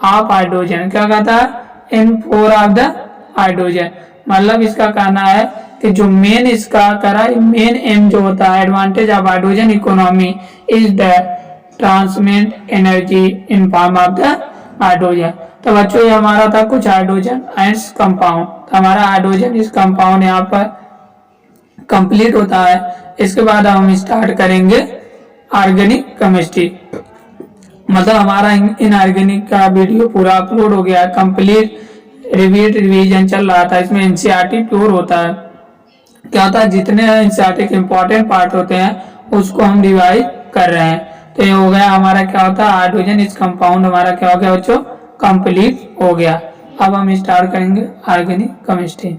[SPEAKER 1] of hydrogen. क्या कहता है in form of the hydrogen, मतलब इसका कहना है कि जो मेन इसका करा मेन एम जो होता है advantage of hydrogen economy is the transmit energy in form of the hydrogen. तो बच्चों ये हमारा था कुछ हाइड्रोजन आयंस कंपाउंड। तो हमारा हाइड्रोजन इस कंपाउंड यहाँ पर कंप्लीट होता है। इसके बाद हम स्टार्ट करेंगे ऑर्गेनिक केमिस्ट्री। मतलब हमारा इनऑर्गेनिक का वीडियो पूरा अपलोड हो गया, कंप्लीट रिवीजन चल रहा था। इसमें एनसीईआरटी प्योर होता है। क्या होता है जितने एनसीईआरटी के इम्पोर्टेंट पार्ट होते हैं उसको हम रिवाइज कर रहे हैं। तो ये हो गया हमारा क्या होता है हाइड्रोजन इस कंपाउंड हमारा क्या हो गया बच्चों कंप्लीट हो गया। अब हम स्टार्ट करेंगे ऑर्गेनिक केमिस्ट्री।